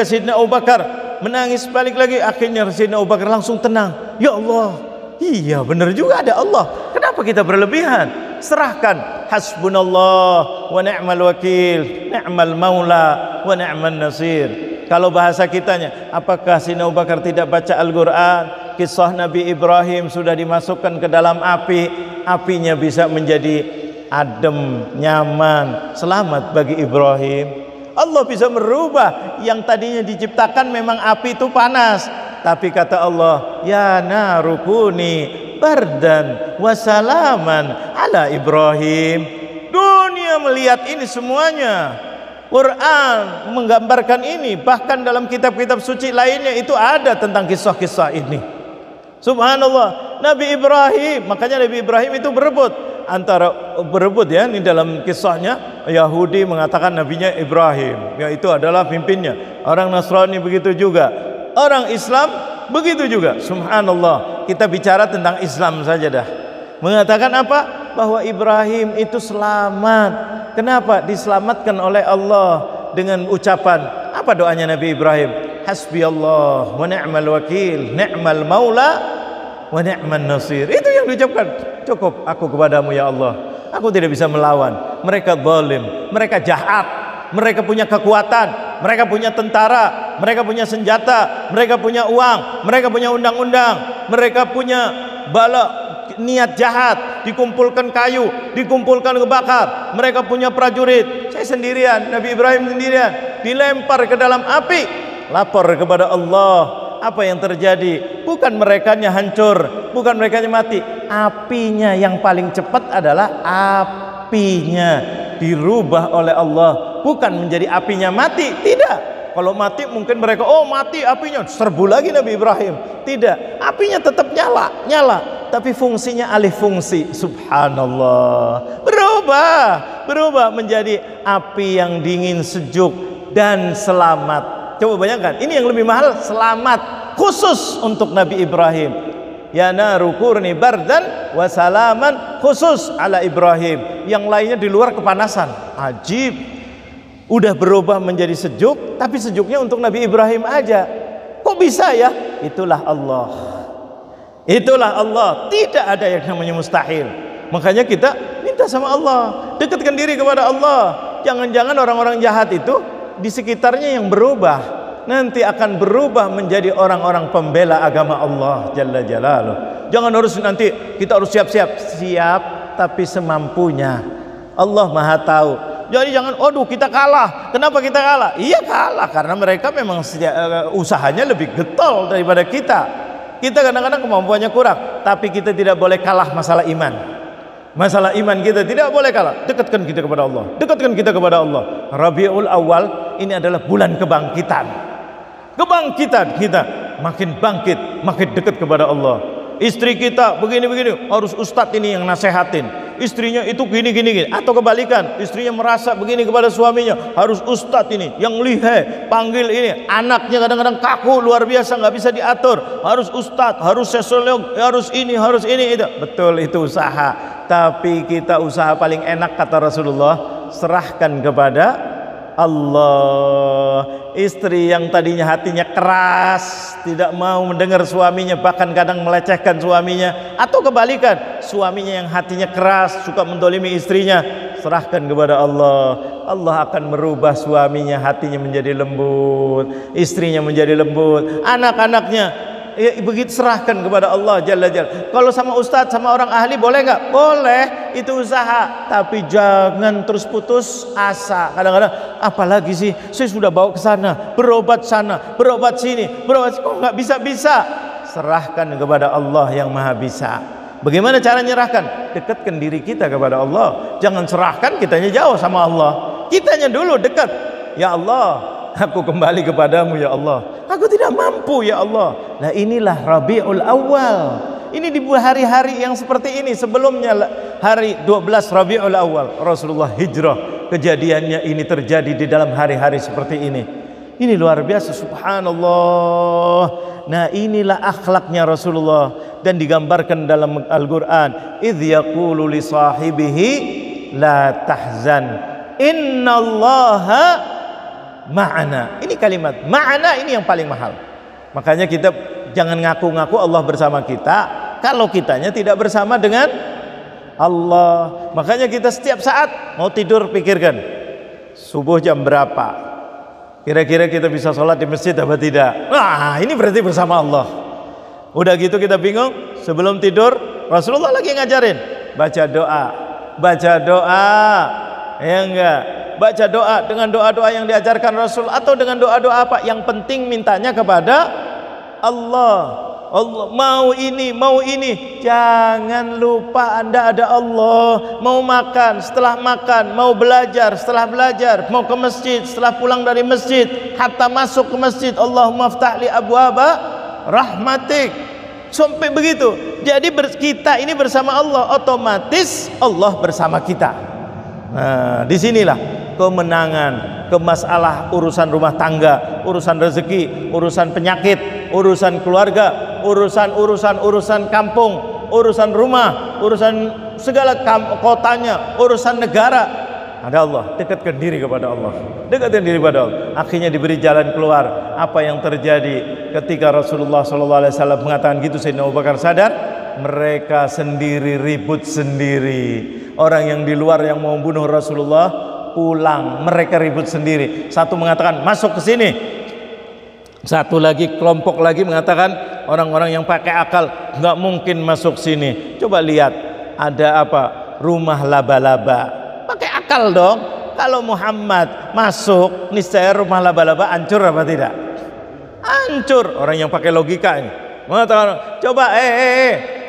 Sayyidina Abu Bakar menangis balik lagi, akhirnya Sayyidina Abu Bakar langsung tenang. Ya Allah, iya benar juga ada Allah. Kenapa kita berlebihan? Serahkan, hasbunallah wa ni'mal wakil, ni'mal maula wa ni'man nasir. Kalau bahasa kitanya, apakah Sayyidina Abu Bakar tidak baca Al-Quran? Kisah Nabi Ibrahim sudah dimasukkan ke dalam api, apinya bisa menjadi adem, nyaman, selamat bagi Ibrahim. Allah bisa merubah yang tadinya diciptakan memang api itu panas, tapi kata Allah, ya narukuni bardan wa salaman ala Ibrahim. Dunia melihat ini semuanya. Quran menggambarkan ini, bahkan dalam kitab-kitab suci lainnya itu ada tentang kisah-kisah ini. Subhanallah, Nabi Ibrahim, makanya Nabi Ibrahim itu berebut ya, ini dalam kisahnya Yahudi mengatakan nabinya Ibrahim, yaitu adalah pimpinnya. Orang Nasrani begitu juga, orang Islam begitu juga. Subhanallah, kita bicara tentang Islam saja dah. Mengatakan apa? Bahwa Ibrahim itu selamat. Kenapa? Diselamatkan oleh Allah dengan ucapan apa doanya Nabi Ibrahim? Hasbiyallah wa ni'mal wakil, ni'mal maula wa ni'man nasir. Itu yang diucapkan. Cukup aku kepadamu ya Allah. Aku tidak bisa melawan. Mereka zalim, mereka jahat, mereka punya kekuatan, mereka punya tentara, mereka punya senjata, mereka punya uang, mereka punya undang-undang, mereka punya bala niat jahat, dikumpulkan kayu, dikumpulkan kebakar. Mereka punya prajurit. Saya sendirian, Nabi Ibrahim sendirian, dilempar ke dalam api. Lapor kepada Allah, apa yang terjadi? Bukan merekanya hancur, bukan merekanya mati. Apinya yang paling cepat adalah apinya dirubah oleh Allah, bukan menjadi apinya mati. Tidak. Kalau mati mungkin mereka, oh mati apinya, serbu lagi Nabi Ibrahim. Tidak, apinya tetap nyala, tapi fungsinya alih fungsi. Subhanallah, berubah menjadi api yang dingin, sejuk dan selamat. Coba bayangkan, ini yang lebih mahal, selamat khusus untuk Nabi Ibrahim. Ya naru kurni bardan wa salaman, khusus ala Ibrahim. Yang lainnya di luar kepanasan. Ajib. Udah berubah menjadi sejuk, tapi sejuknya untuk Nabi Ibrahim aja. Kok bisa ya? Itulah Allah. Itulah Allah. Tidak ada yang namanya mustahil. Makanya kita minta sama Allah, dekatkan diri kepada Allah. Jangan-jangan orang-orang jahat itu di sekitarnya yang berubah, nanti akan berubah menjadi orang-orang pembela agama Allah Jalla Jalaluh. Jangan harus nanti kita harus siap-siap, tapi semampunya. Allah Maha tahu. Jadi jangan, aduh kita kalah. Kenapa kita kalah? Iya kalah karena mereka memang usahanya lebih getol daripada kita. Kita kadang-kadang kemampuannya kurang, tapi kita tidak boleh kalah masalah iman. Masalah iman kita tidak boleh kalah. Dekatkan kita kepada Allah. Dekatkan kita kepada Allah. Rabiul Awal ini adalah bulan kebangkitan. Kebangkitan kita makin bangkit, makin dekat kepada Allah. Istri kita begini-begini, harus ustadz ini yang nasehatin. Istrinya itu gini, atau kebalikan, istrinya merasa begini kepada suaminya, harus ustadz ini yang lihai, panggil ini. Anaknya kadang-kadang kaku luar biasa, nggak bisa diatur, harus ustadz, harus sosiolog, harus ini itu. Betul, itu usaha, tapi kita usaha paling enak kata Rasulullah, serahkan kepada Allah. Istri yang tadinya hatinya keras, tidak mau mendengar suaminya, bahkan kadang melecehkan suaminya, atau kebalikan, suaminya yang hatinya keras, suka mendolimi istrinya, serahkan kepada Allah. Allah akan merubah suaminya, hatinya menjadi lembut, istrinya menjadi lembut, anak-anaknya begitu, serahkan kepada Allah Jalla Jalla. Kalau sama ustadz, sama orang ahli boleh nggak? Boleh, itu usaha, tapi jangan terus putus asa. Kadang-kadang apalagi sih, saya sudah bawa ke sana, berobat sini, kok nggak bisa. Serahkan kepada Allah yang Maha Bisa. Bagaimana cara nyerahkan? Dekatkan diri kita kepada Allah. Jangan serahkan kitanya jauh sama Allah, kitanya dulu dekat. Ya Allah, aku kembali kepadamu ya Allah, aku tidak mampu ya Allah. Nah inilah Rabiul Awal. Ini di hari-hari yang seperti ini. Sebelumnya hari 12 Rabiul Awal Rasulullah hijrah. Kejadiannya ini terjadi di dalam hari-hari seperti ini. Ini luar biasa, subhanallah. Nah inilah akhlaknya Rasulullah, dan digambarkan dalam Al-Quran. Idh yaqulu li sahibihi la tahzan innallaha ma'ana. Ini kalimat ma'ana, ini yang paling mahal. Makanya kita jangan ngaku-ngaku Allah bersama kita kalau kitanya tidak bersama dengan Allah. Makanya kita setiap saat mau tidur pikirkan, subuh jam berapa, kira-kira kita bisa sholat di masjid apa tidak. Nah ini berarti bersama Allah. Udah gitu kita bingung, sebelum tidur Rasulullah lagi ngajarin baca doa, ya enggak, baca doa dengan doa-doa yang diajarkan Rasul, atau dengan doa-doa apa yang penting mintanya kepada Allah. Allah mau ini, jangan lupa Anda ada Allah. Mau makan, setelah makan, mau belajar, setelah belajar, mau ke masjid, setelah pulang dari masjid, hatta masuk ke masjid, Allahumma ftah li abwaba rahmatik, sampai begitu. Jadi kita ini bersama Allah, otomatis Allah bersama kita. Nah, disinilah kemenangan ke masalah urusan rumah tangga, urusan rezeki, urusan penyakit, urusan keluarga, urusan kampung, urusan rumah, urusan segala kotanya, urusan negara. Ada Allah, dekatkan diri kepada Allah, dekatkan diri kepada Allah. Akhirnya diberi jalan keluar. Apa yang terjadi ketika Rasulullah SAW mengatakan gitu, Sayyidina Abu Bakar sadar, mereka sendiri ribut sendiri. Orang yang di luar yang mau membunuh Rasulullah pulang, mereka ribut sendiri. Satu mengatakan masuk ke sini, satu lagi kelompok lagi mengatakan orang-orang yang pakai akal nggak mungkin masuk sini. Coba lihat, ada apa? Rumah laba-laba. Pakai akal dong. Kalau Muhammad masuk, niscaya rumah laba-laba hancur apa tidak? Hancur. Orang yang pakai logika ini mengatakan, coba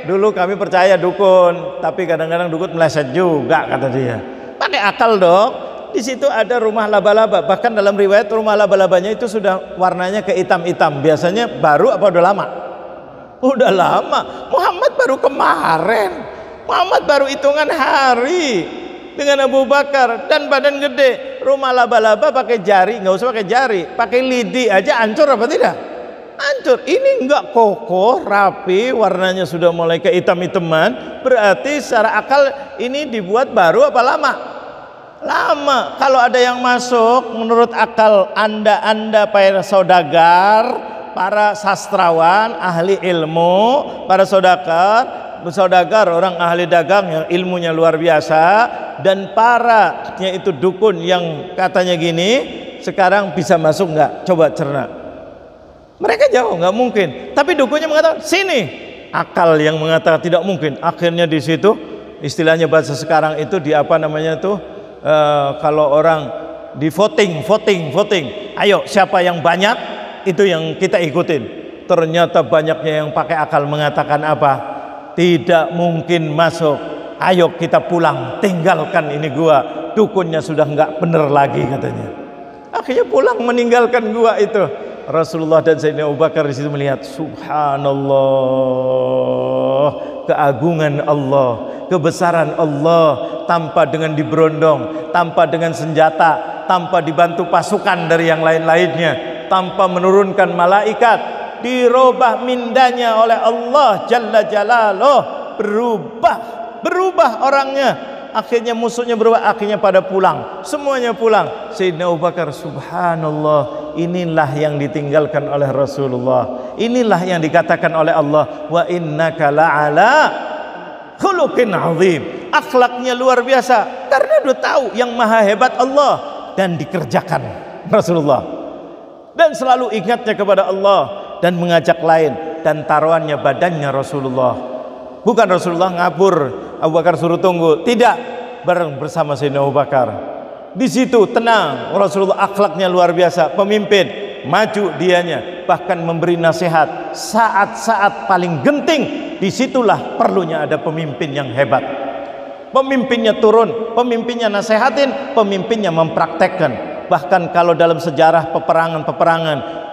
dulu kami percaya dukun, tapi kadang-kadang dukun meleset juga, kata dia. Pakai akal dong. Di situ ada rumah laba-laba. Bahkan dalam riwayat rumah laba-labanya itu sudah warnanya kehitam-hitam. Biasanya baru apa udah lama? Udah lama. Muhammad baru kemarin. Muhammad baru hitungan hari dengan Abu Bakar dan badan gede. Rumah laba-laba pakai jari, nggak usah pakai jari, pakai lidi aja hancur apa tidak? Hancur. Ini enggak kokoh, rapi, warnanya sudah mulai kehitam-hitaman. Berarti secara akal ini dibuat baru apa lama? Lama. Kalau ada yang masuk menurut akal anda para saudagar, para sastrawan, ahli ilmu, para saudagar, orang ahli dagang yang ilmunya luar biasa, dan para yaitu dukun yang katanya gini, sekarang bisa masuk nggak? Coba cerna. Mereka jawab nggak mungkin. Tapi dukunnya mengatakan sini. Akal yang mengatakan tidak mungkin. Akhirnya di situ istilahnya bahasa sekarang itu di apa namanya tuh? Kalau orang di voting, ayo siapa yang banyak itu yang kita ikutin. Ternyata banyaknya yang pakai akal mengatakan apa? Tidak mungkin masuk. Ayo kita pulang, tinggalkan ini gua. Dukunnya sudah nggak bener lagi katanya. Akhirnya pulang meninggalkan gua itu. Rasulullah dan Sayyidina Abu Bakar di situ melihat, subhanallah, keagungan Allah, kebesaran Allah, tanpa dengan diberondong, tanpa dengan senjata, tanpa dibantu pasukan dari yang lain-lainnya, tanpa menurunkan malaikat, dirubah mindanya oleh Allah Jalla Jalaluh, berubah orangnya. Akhirnya musuhnya berubah, akhirnya pada pulang, semuanya pulang. Sayyidina Abu Bakar, subhanallah, inilah yang ditinggalkan oleh Rasulullah, inilah yang dikatakan oleh Allah, wa innaka la'ala khuluqin azim. Akhlaknya luar biasa karena dia tahu yang maha hebat Allah dan dikerjakan Rasulullah, dan selalu ingatnya kepada Allah dan mengajak lain, dan taruhannya badannya Rasulullah. Bukan Rasulullah ngabur, Abu Bakar suruh tunggu, tidak, bareng bersama Sayyidina Abu Bakar. Di situ tenang, Rasulullah akhlaknya luar biasa, pemimpin, maju dianya, bahkan memberi nasihat saat-saat paling genting. Disitulah perlunya ada pemimpin yang hebat. Pemimpinnya turun, pemimpinnya nasihatin, pemimpinnya mempraktekkan. Bahkan kalau dalam sejarah peperangan,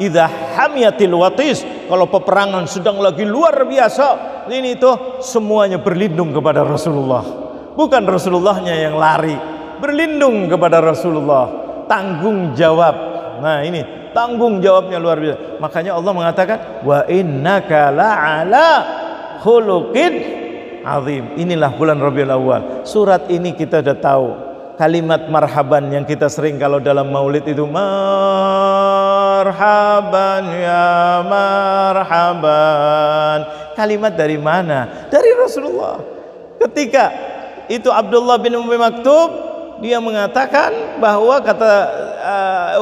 idza hamiyatil watis, kalau peperangan sedang lagi luar biasa, ini itu semuanya berlindung kepada Rasulullah. Bukan Rasulullahnya yang lari, berlindung kepada Rasulullah. Tanggung jawab. Nah ini tanggung jawabnya luar biasa. Makanya Allah mengatakan, wa innaka la'ala khuluqin azim. Inilah bulan Rabiul Awal. Surat ini kita sudah tahu. Kalimat marhaban yang kita sering kalau dalam maulid itu, marhaban ya marhaban. Kalimat dari mana? Dari Rasulullah. Ketika itu Abdullah bin Ummi Maktum, dia mengatakan bahwa kata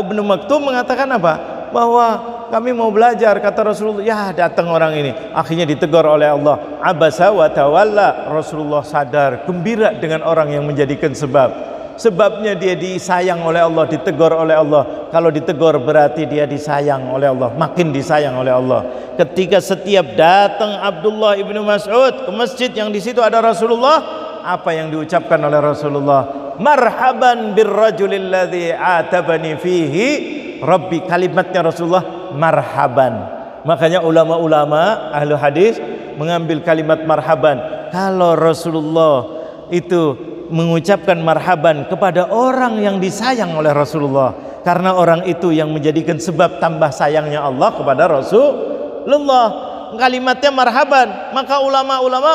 Ibnu Maktum mengatakan apa? Bahwa kami mau belajar, kata Rasulullah. Ya datang orang ini. Akhirnya ditegur oleh Allah. Abasa wa tawalla. Rasulullah sadar, gembira dengan orang yang menjadikan sebab. Sebabnya dia disayang oleh Allah, ditegur oleh Allah. Kalau ditegur berarti dia disayang oleh Allah, makin disayang oleh Allah. Ketika setiap datang Abdullah ibnu Mas'ud ke masjid yang di situ ada Rasulullah, apa yang diucapkan oleh Rasulullah? Marhaban birrajulil ladzi atabani fihi Rabbi. Kalimatnya Rasulullah marhaban. Makanya ulama-ulama ahlu hadis mengambil kalimat marhaban. Kalau Rasulullah itu mengucapkan marhaban kepada orang yang disayang oleh Rasulullah, karena orang itu yang menjadikan sebab tambah sayangnya Allah kepada Rasulullah, kalimatnya marhaban. Maka ulama-ulama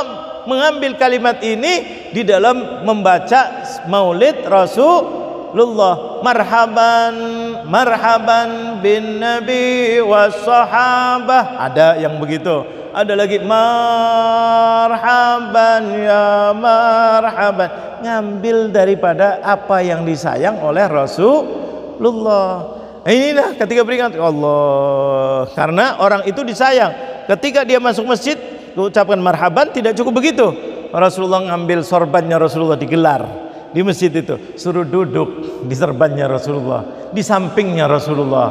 mengambil kalimat ini di dalam membaca maulid Rasulullah. Marhaban, marhaban bin nabi was sahabah. Ada yang begitu. Ada lagi marhaban ya marhaban, ngambil daripada apa yang disayang oleh Rasulullah. Inilah ketika berikan Allah, karena orang itu disayang. Ketika dia masuk masjid ucapkan marhaban, tidak cukup begitu. Rasulullah ngambil sorbannya Rasulullah, digelar di masjid itu, suruh duduk di sorbannya Rasulullah, di sampingnya Rasulullah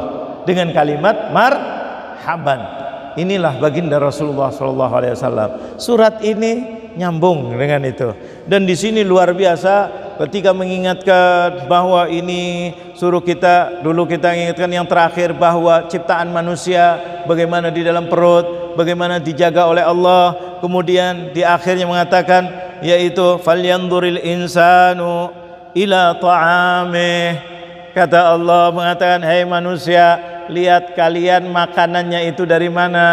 dengan kalimat marhaban. Inilah baginda Rasulullah SAW. Surat ini nyambung dengan itu. Dan di sini luar biasa ketika mengingatkan bahwa ini suruh kita, dulu kita ingatkan yang terakhir bahwa ciptaan manusia bagaimana di dalam perut, bagaimana dijaga oleh Allah. Kemudian di akhirnya mengatakan yaitu falyanzuril insanu ila ta'amih. Kata Allah mengatakan, hai manusia, lihat kalian makanannya itu dari mana.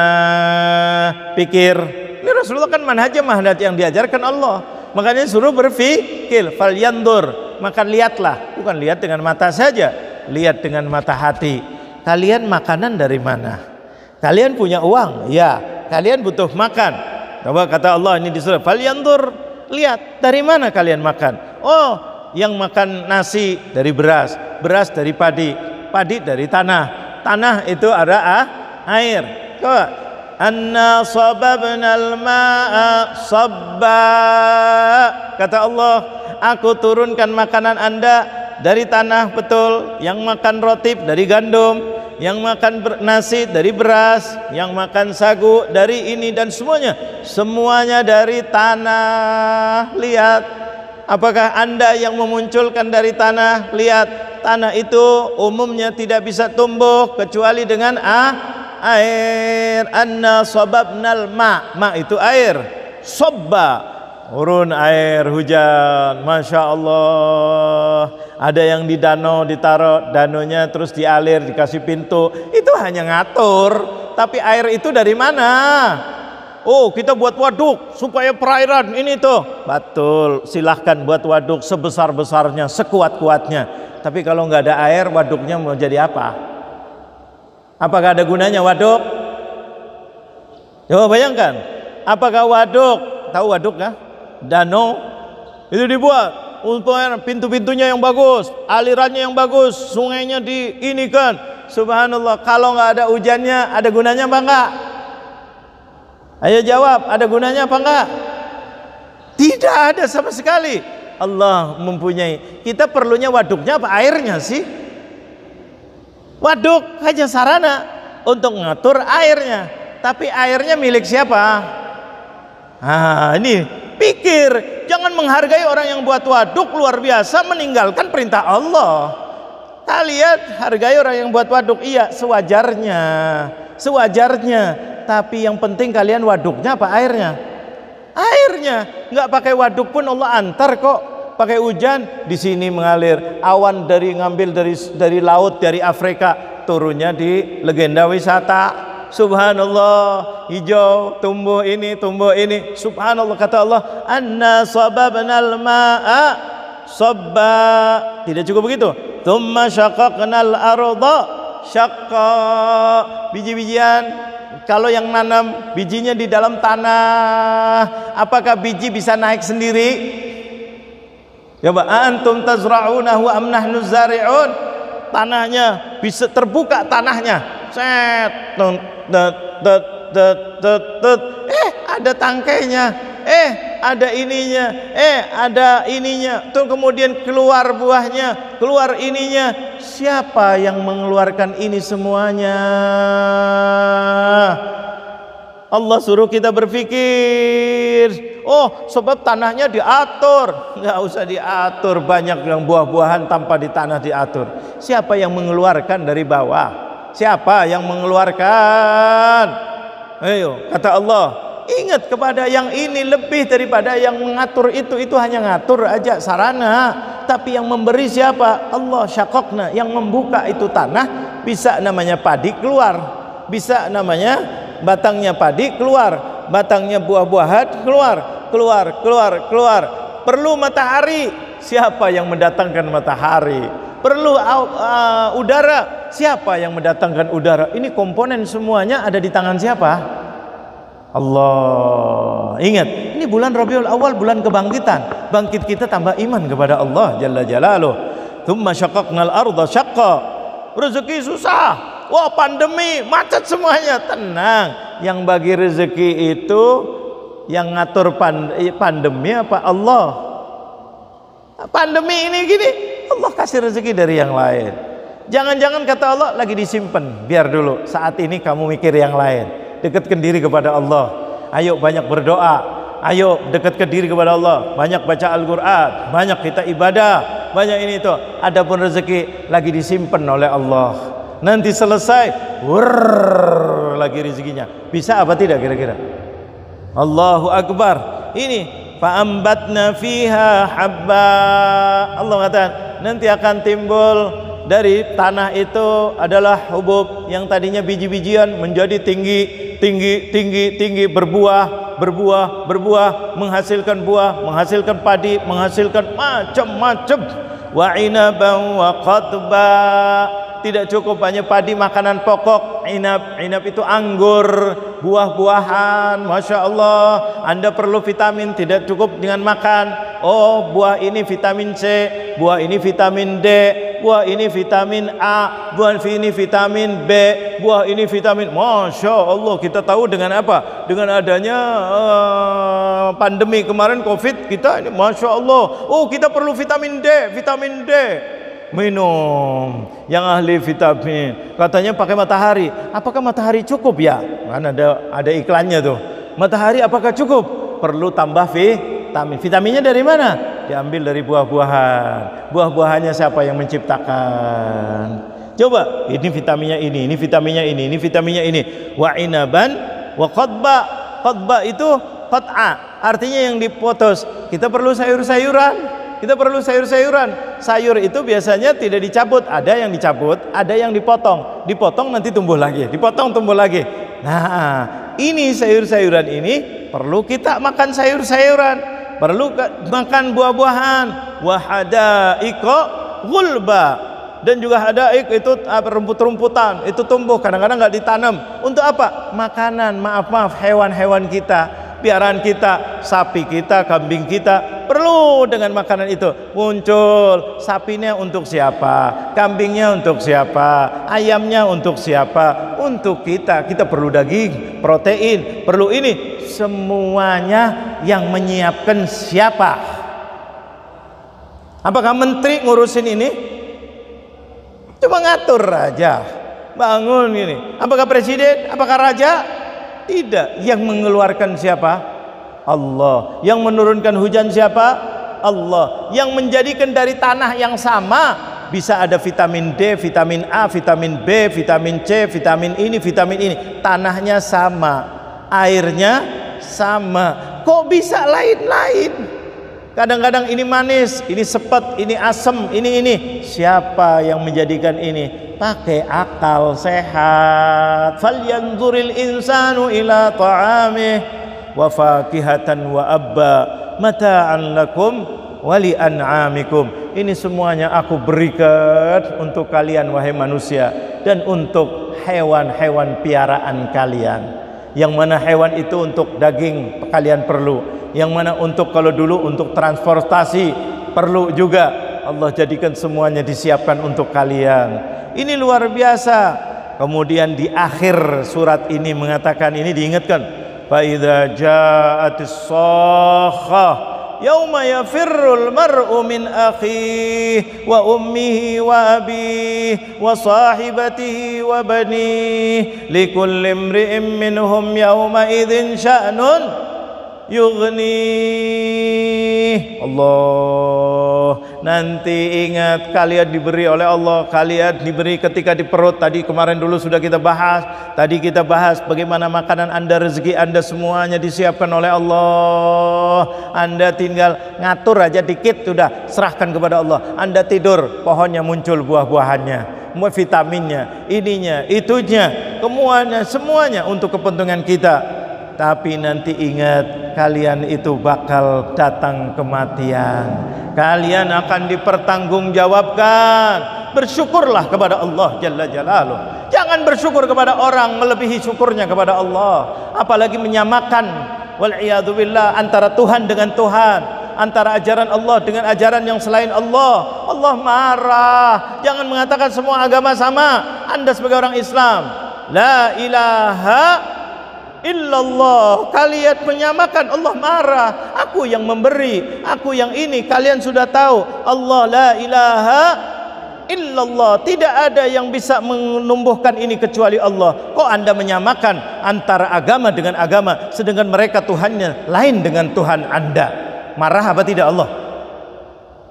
Pikir. Ini Rasulullah kan manhaj yang diajarkan Allah. Makanya suruh berfikir. Falyandur, maka lihatlah. Bukan lihat dengan mata saja, lihat dengan mata hati. Kalian makanan dari mana? Kalian punya uang? Ya. Kalian butuh makan. Coba kata Allah ini di surah, falyandur, lihat dari mana kalian makan. Oh, yang makan nasi dari beras, beras dari padi, padi dari tanah. Tanah itu ada air. Anna sababnal ma'a sabba. Kata Allah, aku turunkan makanan Anda dari tanah, betul. Yang makan roti dari gandum, yang makan nasi dari beras, yang makan sagu dari ini, dan semuanya dari tanah. Lihat, apakah Anda yang memunculkan dari tanah? Lihat, tanah itu umumnya tidak bisa tumbuh kecuali dengan air. Anna sababnal ma, ma itu air. Sobba, urun air hujan. Masya Allah. Ada yang di danau ditaruh danonya terus dialir, dikasih pintu. Itu hanya ngatur. Tapi air itu dari mana? Oh, kita buat waduk supaya perairan ini tuh. Betul, silahkan buat waduk sebesar-besarnya, sekuat-kuatnya. Tapi kalau nggak ada air, waduknya mau jadi apa? Apakah ada gunanya waduk? Coba bayangkan, apakah waduk, tahu waduk kan? Danau itu dibuat, pintu-pintunya yang bagus, alirannya yang bagus, sungainya di ini kan. Subhanallah, kalau nggak ada hujannya, ada gunanya apa enggak? Ayo jawab, ada gunanya apa enggak? Tidak ada sama sekali. Allah mempunyai, kita perlunya waduknya apa airnya sih? Waduk hanya sarana untuk mengatur airnya, tapi airnya milik siapa? Ini pikir, jangan menghargai orang yang buat waduk luar biasa meninggalkan perintah Allah. Kalian hargai orang yang buat waduk, iya sewajarnya, tapi yang penting kalian waduknya apa airnya? Airnya. Nggak pakai waduk pun Allah antar kok. Pakai hujan, di sini mengalir awan ngambil dari laut, dari Afrika, turunnya di legenda wisata. Subhanallah, hijau, tumbuh ini. Subhanallah, kata Allah, anna sababnal ma'a sabba. Tidak cukup begitu. Tsumma syaqaqnal arda syaqqa. Biji-bijian, kalau yang nanam bijinya di dalam tanah, apakah biji bisa naik sendiri? Coba, antum tazra'unahu am nahnu zari'un. Tanahnya bisa terbuka, tanahnya set, ada tangkainya, ada ininya, ada ininya, tuh kemudian keluar buahnya, keluar ininya. Siapa yang mengeluarkan ini semuanya? Allah suruh kita berpikir. Oh, sebab tanahnya diatur. Nggak usah diatur, banyak yang buah-buahan tanpa di tanah diatur. Siapa yang mengeluarkan dari bawah? Siapa yang mengeluarkan? Ayo, kata Allah, ingat kepada yang ini lebih daripada yang mengatur itu hanya ngatur aja sarana, tapi yang memberi siapa? Allah. Syaqaqna, yang membuka itu tanah, bisa namanya padi keluar, bisa namanya batangnya padi keluar, batangnya buah-buahan keluar. Perlu matahari, siapa yang mendatangkan matahari? Perlu udara, siapa yang mendatangkan udara? Ini komponen semuanya ada di tangan siapa? Allah. Ingat, ini bulan Rabiul Awal, bulan kebangkitan. Bangkit kita tambah iman kepada Allah Jalla Jalaluh. Tsumma syaqqaqnal arda syaqqa. Rezeki susah. Wah, pandemi, macet semuanya. Tenang, yang bagi rezeki itu yang ngatur pandemi apa? Allah. Pandemi ini gini, Allah kasih rezeki dari yang lain. Jangan-jangan kata Allah lagi disimpan, biar dulu. Saat ini kamu mikir yang lain. Dekatkan diri kepada Allah. Ayo banyak berdoa. Ayo dekatkan diri kepada Allah. Banyak baca Al-Quran, banyak kita ibadah, banyak ini itu. Adapun rezeki lagi disimpan oleh Allah. Nanti selesai, lagi rezekinya. Bisa apa tidak kira-kira? Allahu Akbar. Ini fa'ambatna fiha habba. Allah kata nanti akan timbul dari tanah itu adalah hubub yang tadinya biji-bijian menjadi tinggi, berbuah, menghasilkan buah, menghasilkan padi, menghasilkan macam-macam. Wa inaban wa qadba. Tidak cukup hanya padi, makanan pokok, inab itu anggur, buah-buahan. Masya Allah, Anda perlu vitamin, tidak cukup dengan makan. Oh, buah ini vitamin C, buah ini vitamin D, buah ini vitamin A, buah ini vitamin B, buah ini vitamin. Masya Allah, kita tahu dengan apa? Dengan adanya pandemi kemarin COVID, kita ini Masya Allah. Oh, kita perlu vitamin D. Minum yang ahli vitamin katanya pakai matahari. Apakah matahari cukup ya? Kan ada iklannya tuh. Matahari apakah cukup? Perlu tambah vitamin. Vitaminnya dari mana? Diambil dari buah-buahan. Buah-buahannya siapa yang menciptakan? Coba, ini vitaminnya ini vitaminnya ini vitaminnya ini. Wa inaban wa qadba. Qadba itu qat'a, artinya yang diputus. Kita perlu sayur-sayuran. Kita perlu sayur-sayuran. Sayur itu biasanya tidak dicabut, ada yang dicabut, ada yang dipotong. Dipotong nanti tumbuh lagi, dipotong tumbuh lagi. Nah, ini sayur-sayuran ini perlu kita makan sayur-sayuran, perlu makan buah-buahan. Wa hada'iqa ghulba. Dan juga hadaik itu rumput-rumputan, itu tumbuh kadang-kadang nggak ditanam. Untuk apa? Makanan, maaf hewan-hewan kita, piaraan kita, sapi kita, kambing kita perlu dengan makanan itu. Muncul sapinya untuk siapa, kambingnya untuk siapa, ayamnya untuk siapa? Untuk kita. Kita perlu daging, protein, perlu ini. Semuanya yang menyiapkan siapa? Apakah menteri ngurusin ini? Cuma ngatur aja, bangun ini. Apakah presiden? Apakah raja? Tidak. Yang mengeluarkan siapa? Allah. Yang menurunkan hujan siapa? Allah. Yang menjadikan dari tanah yang sama bisa ada vitamin D, vitamin A, vitamin B, vitamin C, vitamin ini, tanahnya sama, airnya sama. Kok bisa lain-lain? Kadang-kadang ini manis, ini sepet, ini asam, ini. Siapa yang menjadikan ini? Pakai akal sehat. Falyanzuril insanu ila ta'amih wa fakihatan wa abba mata'an lakum wa li an'amikum. Ini semuanya aku berikan untuk kalian wahai manusia dan untuk hewan-hewan piaraan kalian. Yang mana hewan itu untuk daging kalian perlu, yang mana untuk kalau dulu untuk transportasi perlu juga. Allah jadikan semuanya disiapkan untuk kalian. Ini luar biasa. Kemudian di akhir surat ini mengatakan, ini diingatkan, fa idza ja'atis shakhah yauma yafirrul mar'u min akhihi wa ummihi wa abihi wa sahibatihi wa banihi likulli imri'in minhum yauma idzin sya'nun yughni. Allah, nanti ingat kalian diberi oleh Allah, kalian diberi ketika di perut. Tadi kemarin dulu sudah kita bahas. Tadi kita bahas bagaimana makanan Anda, rezeki Anda semuanya disiapkan oleh Allah. Anda tinggal ngatur aja dikit sudah serahkan kepada Allah. Anda tidur, pohonnya muncul buah-buahannya, vitaminnya, ininya, itunya, semuanya untuk kepentingan kita. Tapi nanti ingat, kalian itu bakal datang kematian. Kalian akan dipertanggungjawabkan. Bersyukurlah kepada Allah Jalla Jalaluh. Jangan bersyukur kepada orang melebihi syukurnya kepada Allah. Apalagi menyamakan wal'iyadzubillah antara Tuhan dengan Tuhan, antara ajaran Allah dengan ajaran yang selain Allah. Allah marah. Jangan mengatakan semua agama sama. Anda sebagai orang Islam, la ilaha illallah, kalian menyamakan, Allah marah. Aku yang memberi, aku yang ini, kalian sudah tahu Allah la ilaha illallah, tidak ada yang bisa menumbuhkan ini kecuali Allah. Kok Anda menyamakan antara agama dengan agama, sedangkan mereka Tuhannya lain dengan Tuhan Anda? Marah apa tidak Allah?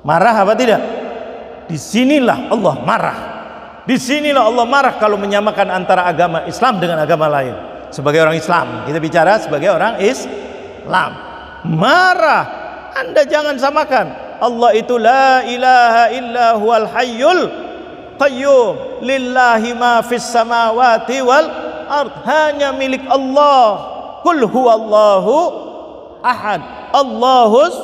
Marah apa tidak? Disinilah Allah marah. Disinilah Allah marah kalau menyamakan antara agama Islam dengan agama lain. Sebagai orang Islam, kita bicara sebagai orang Islam, marah. Anda jangan samakan. Allah itu la ilaha illa huwal hayyul qayyum, lillahi ma fis samawati wal ard, hanya milik Allah. Qul huwallahu ahad, Allahus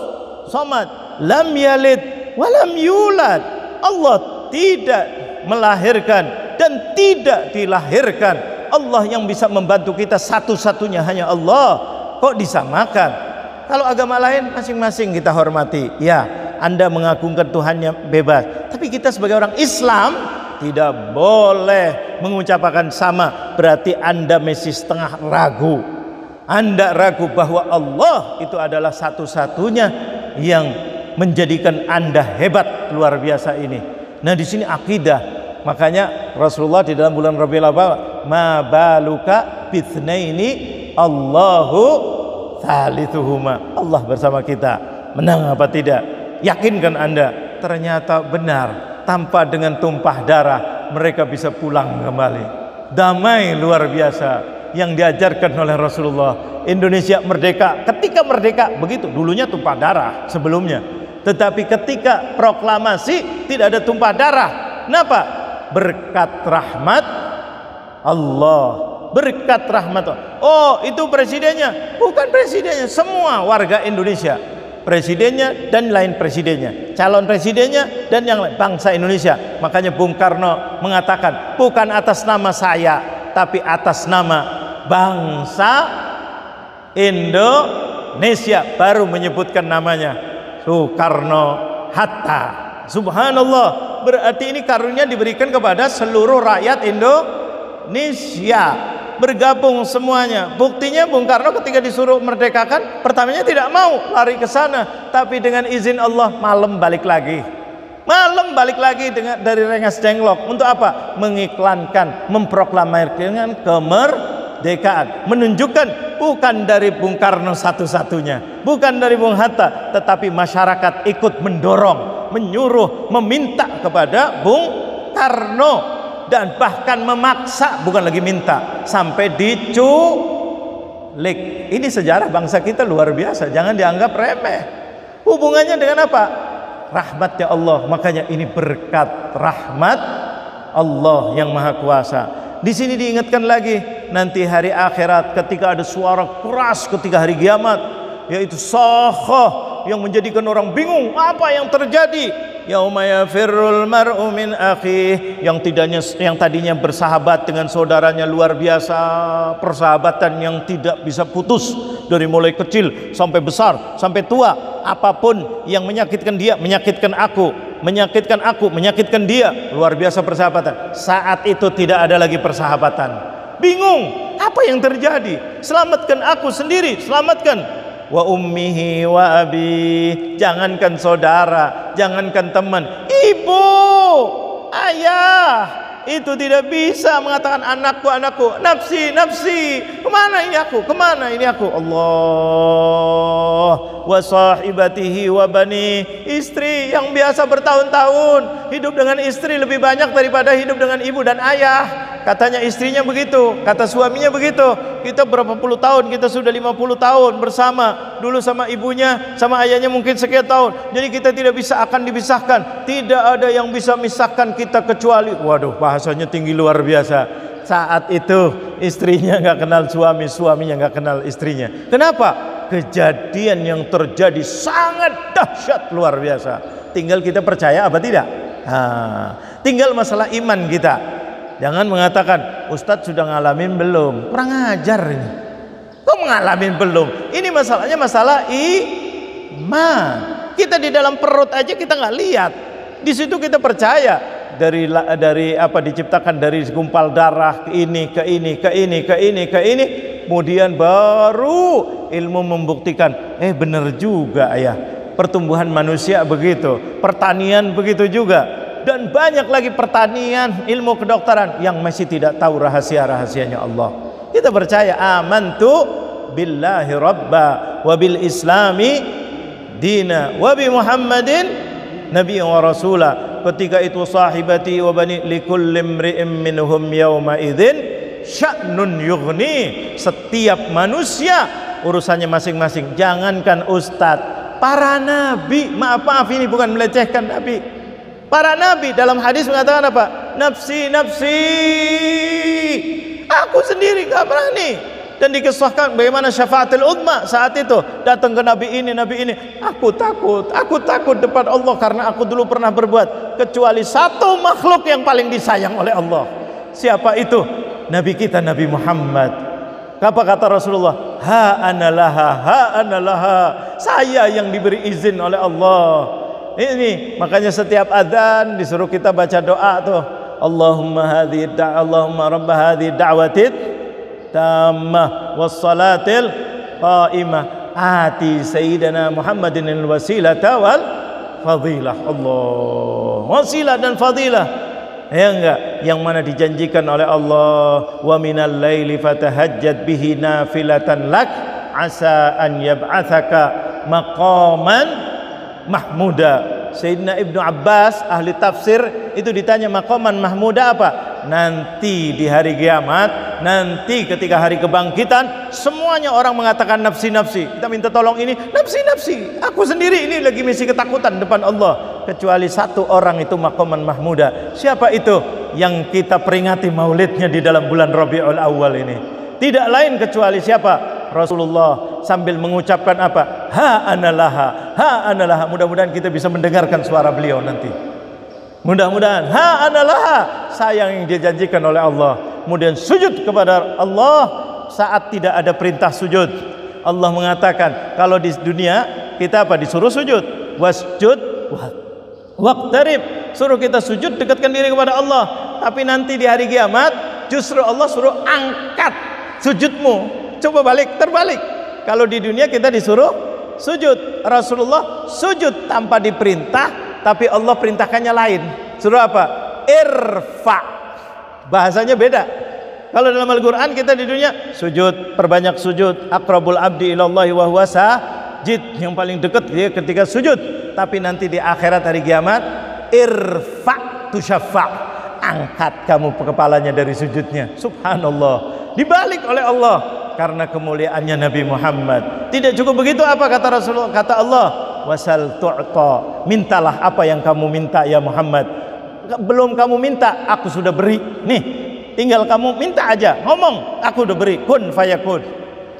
samad, lam yalid wa lam yulad. Allah tidak melahirkan dan tidak dilahirkan. Allah yang bisa membantu kita satu-satunya hanya Allah. Kok disamakan? Kalau agama lain masing-masing kita hormati. Ya, Anda mengagungkan Tuhannya bebas. Tapi kita sebagai orang Islam tidak boleh mengucapkan sama. Berarti Anda masih setengah ragu. Anda ragu bahwa Allah itu adalah satu-satunya yang menjadikan Anda hebat luar biasa ini. Nah, di sini akidah. Makanya Rasulullah di dalam bulan Rabiul Awwal, ma baluka bitsnaini Allahu thalithuhuma, Allah bersama kita. Menang apa tidak? Yakinkan Anda, ternyata benar. Tanpa dengan tumpah darah mereka bisa pulang kembali. Damai luar biasa yang diajarkan oleh Rasulullah. Indonesia merdeka, ketika merdeka begitu. Dulunya tumpah darah sebelumnya, tetapi ketika proklamasi tidak ada tumpah darah. Kenapa? Berkat rahmat Allah, berkat rahmat Allah. Oh, itu presidennya? Bukan presidennya, semua warga Indonesia. Presidennya dan lain presidennya, calon presidennya dan yang lain, bangsa Indonesia. Makanya Bung Karno mengatakan, bukan atas nama saya, tapi atas nama bangsa Indonesia. Baru menyebutkan namanya Soekarno Hatta. Subhanallah, berarti ini karunia diberikan kepada seluruh rakyat Indonesia, bergabung semuanya. Buktinya Bung Karno ketika disuruh merdekakan, pertamanya tidak mau, lari ke sana, tapi dengan izin Allah malam balik lagi. Malam balik lagi dari Rengas Dengklok. Untuk apa? Mengiklankan, memproklamirkan kemerdekaan, menunjukkan bukan dari Bung Karno satu-satunya, bukan dari Bung Hatta, tetapi masyarakat ikut mendorong, menyuruh, meminta kepada Bung Karno, dan bahkan memaksa, bukan lagi minta, sampai diculik. Ini sejarah bangsa kita luar biasa, jangan dianggap remeh. Hubungannya dengan apa? Rahmatnya Allah. Makanya ini berkat rahmat Allah yang Maha Kuasa. Di sini diingatkan lagi, nanti hari akhirat ketika ada suara keras ketika hari kiamat, yaitu sakhah, yang menjadikan orang bingung apa yang terjadi. Yauma yafirrul mar'u min akhihi, yang tadinya bersahabat dengan saudaranya, luar biasa, persahabatan yang tidak bisa putus dari mulai kecil sampai besar sampai tua. Apapun yang menyakitkan dia, menyakitkan aku, menyakitkan aku, menyakitkan dia, luar biasa persahabatan. Saat itu tidak ada lagi persahabatan. Bingung, Apa yang terjadi? Selamatkan aku sendiri, selamatkan. Wa ummihi wa abi, jangankan saudara, jangankan teman, ibu, ayah itu tidak bisa mengatakan anakku, anakku, nafsi, nafsi, kemana ini aku, kemana ini aku. Allah wa sahibatihi wa bani, istri yang biasa bertahun-tahun hidup dengan istri lebih banyak daripada hidup dengan ibu dan ayah. Katanya istrinya begitu, kata suaminya begitu. Kita berapa puluh tahun, kita sudah 50 tahun bersama, dulu sama ibunya, sama ayahnya mungkin sekian tahun. Jadi kita tidak bisa akan dipisahkan. Tidak ada yang bisa misahkan kita kecuali, waduh, bahasanya tinggi luar biasa. Saat itu istrinya nggak kenal suami, suaminya nggak kenal istrinya. Kenapa? Kejadian yang terjadi sangat dahsyat luar biasa. Tinggal kita percaya apa tidak? Tinggal masalah iman kita. Jangan mengatakan Ustadz sudah ngalamin belum, kurang ajar ini. Kok ngalamin belum? Ini masalahnya masalah iman. Kita di dalam perut aja kita nggak lihat. Di situ kita percaya. Dari apa diciptakan dari segumpal darah ke ini, ke ini, ke ini, ke ini, ke ini. Kemudian baru ilmu membuktikan, benar juga ya. Pertumbuhan manusia begitu, pertanian begitu juga. Dan banyak lagi pertanian, ilmu kedokteran yang masih tidak tahu rahasia-rahasianya Allah. Kita percaya amantu billahi rabba wa bil islami dina wa bi Muhammadin nabiyyan wa rasula. Ketika itu sahibati wa bani likulli imri'in minhum yawma idzin sya'nun yughni. Setiap manusia urusannya masing-masing. Jangankan ustadz, para nabi, maaf ini bukan melecehkan nabi. Para nabi dalam hadis mengatakan apa? Nafsi, nafsi, aku sendiri gak berani. Dan dikisahkan bagaimana syafaatul uzma saat itu datang ke nabi ini, aku takut depan Allah karena aku dulu pernah berbuat kecuali satu makhluk yang paling disayang oleh Allah. Siapa itu? Nabi kita, Nabi Muhammad. Apa kata Rasulullah? Ha analaha, saya yang diberi izin oleh Allah. Ini makanya setiap adzan disuruh kita baca doa tuh. Allahumma rabb hadhihi da'watit tammah was salatil qa'imah ati sayyidina Muhammadin al wasilata wal fadilah. Allah, wasilah dan fadilah. Ya enggak, yang mana dijanjikan oleh Allah, wa minal laili fatahajjat bihi nafilatan lak asa an yab'atsaka maqaman mahmuda. Sayyidina Ibnu Abbas ahli tafsir itu ditanya maqaman mahmuda apa? Nanti di hari kiamat, nanti ketika hari kebangkitan, semuanya orang mengatakan nafsi, nafsi. Kita minta tolong ini, nafsi, nafsi, aku sendiri ini lagi misi ketakutan depan Allah. Kecuali satu orang itu maqaman mahmuda. Siapa itu? Yang kita peringati maulidnya di dalam bulan Rabiul Awal ini. Tidak lain kecuali siapa? Rasulullah sambil mengucapkan apa? Ha analaha, ha analaha. Mudah-mudahan kita bisa mendengarkan suara beliau nanti. Mudah-mudahan ha analaha, saya yang dijanjikan oleh Allah. Kemudian sujud kepada Allah saat tidak ada perintah sujud. Allah mengatakan kalau di dunia kita apa? Disuruh sujud. Wasjud waqtarib, suruh kita sujud, dekatkan diri kepada Allah. Tapi nanti di hari kiamat justru Allah suruh angkat sujudmu. Coba terbalik. Kalau di dunia kita disuruh sujud, Rasulullah sujud tanpa diperintah, tapi Allah perintahkannya lain. Suruh apa? Irfa. Bahasanya beda. Kalau dalam Al-Quran kita di dunia sujud, perbanyak sujud. Aqrabul abdi ilallahi wa huwa sajid, yang paling dekat dia ketika sujud. Tapi nanti di akhirat hari kiamat, irfa tusyaffa, angkat kamu kepalanya dari sujudnya. Subhanallah, dibalik oleh Allah karena kemuliaannya Nabi Muhammad. Tidak cukup begitu, apa kata Rasulullah? Kata Allah, wasal tu'ta, mintalah apa yang kamu minta ya Muhammad. Belum kamu minta, aku sudah beri. Nih, tinggal kamu minta aja, ngomong, aku udah beri. Kun fayakun.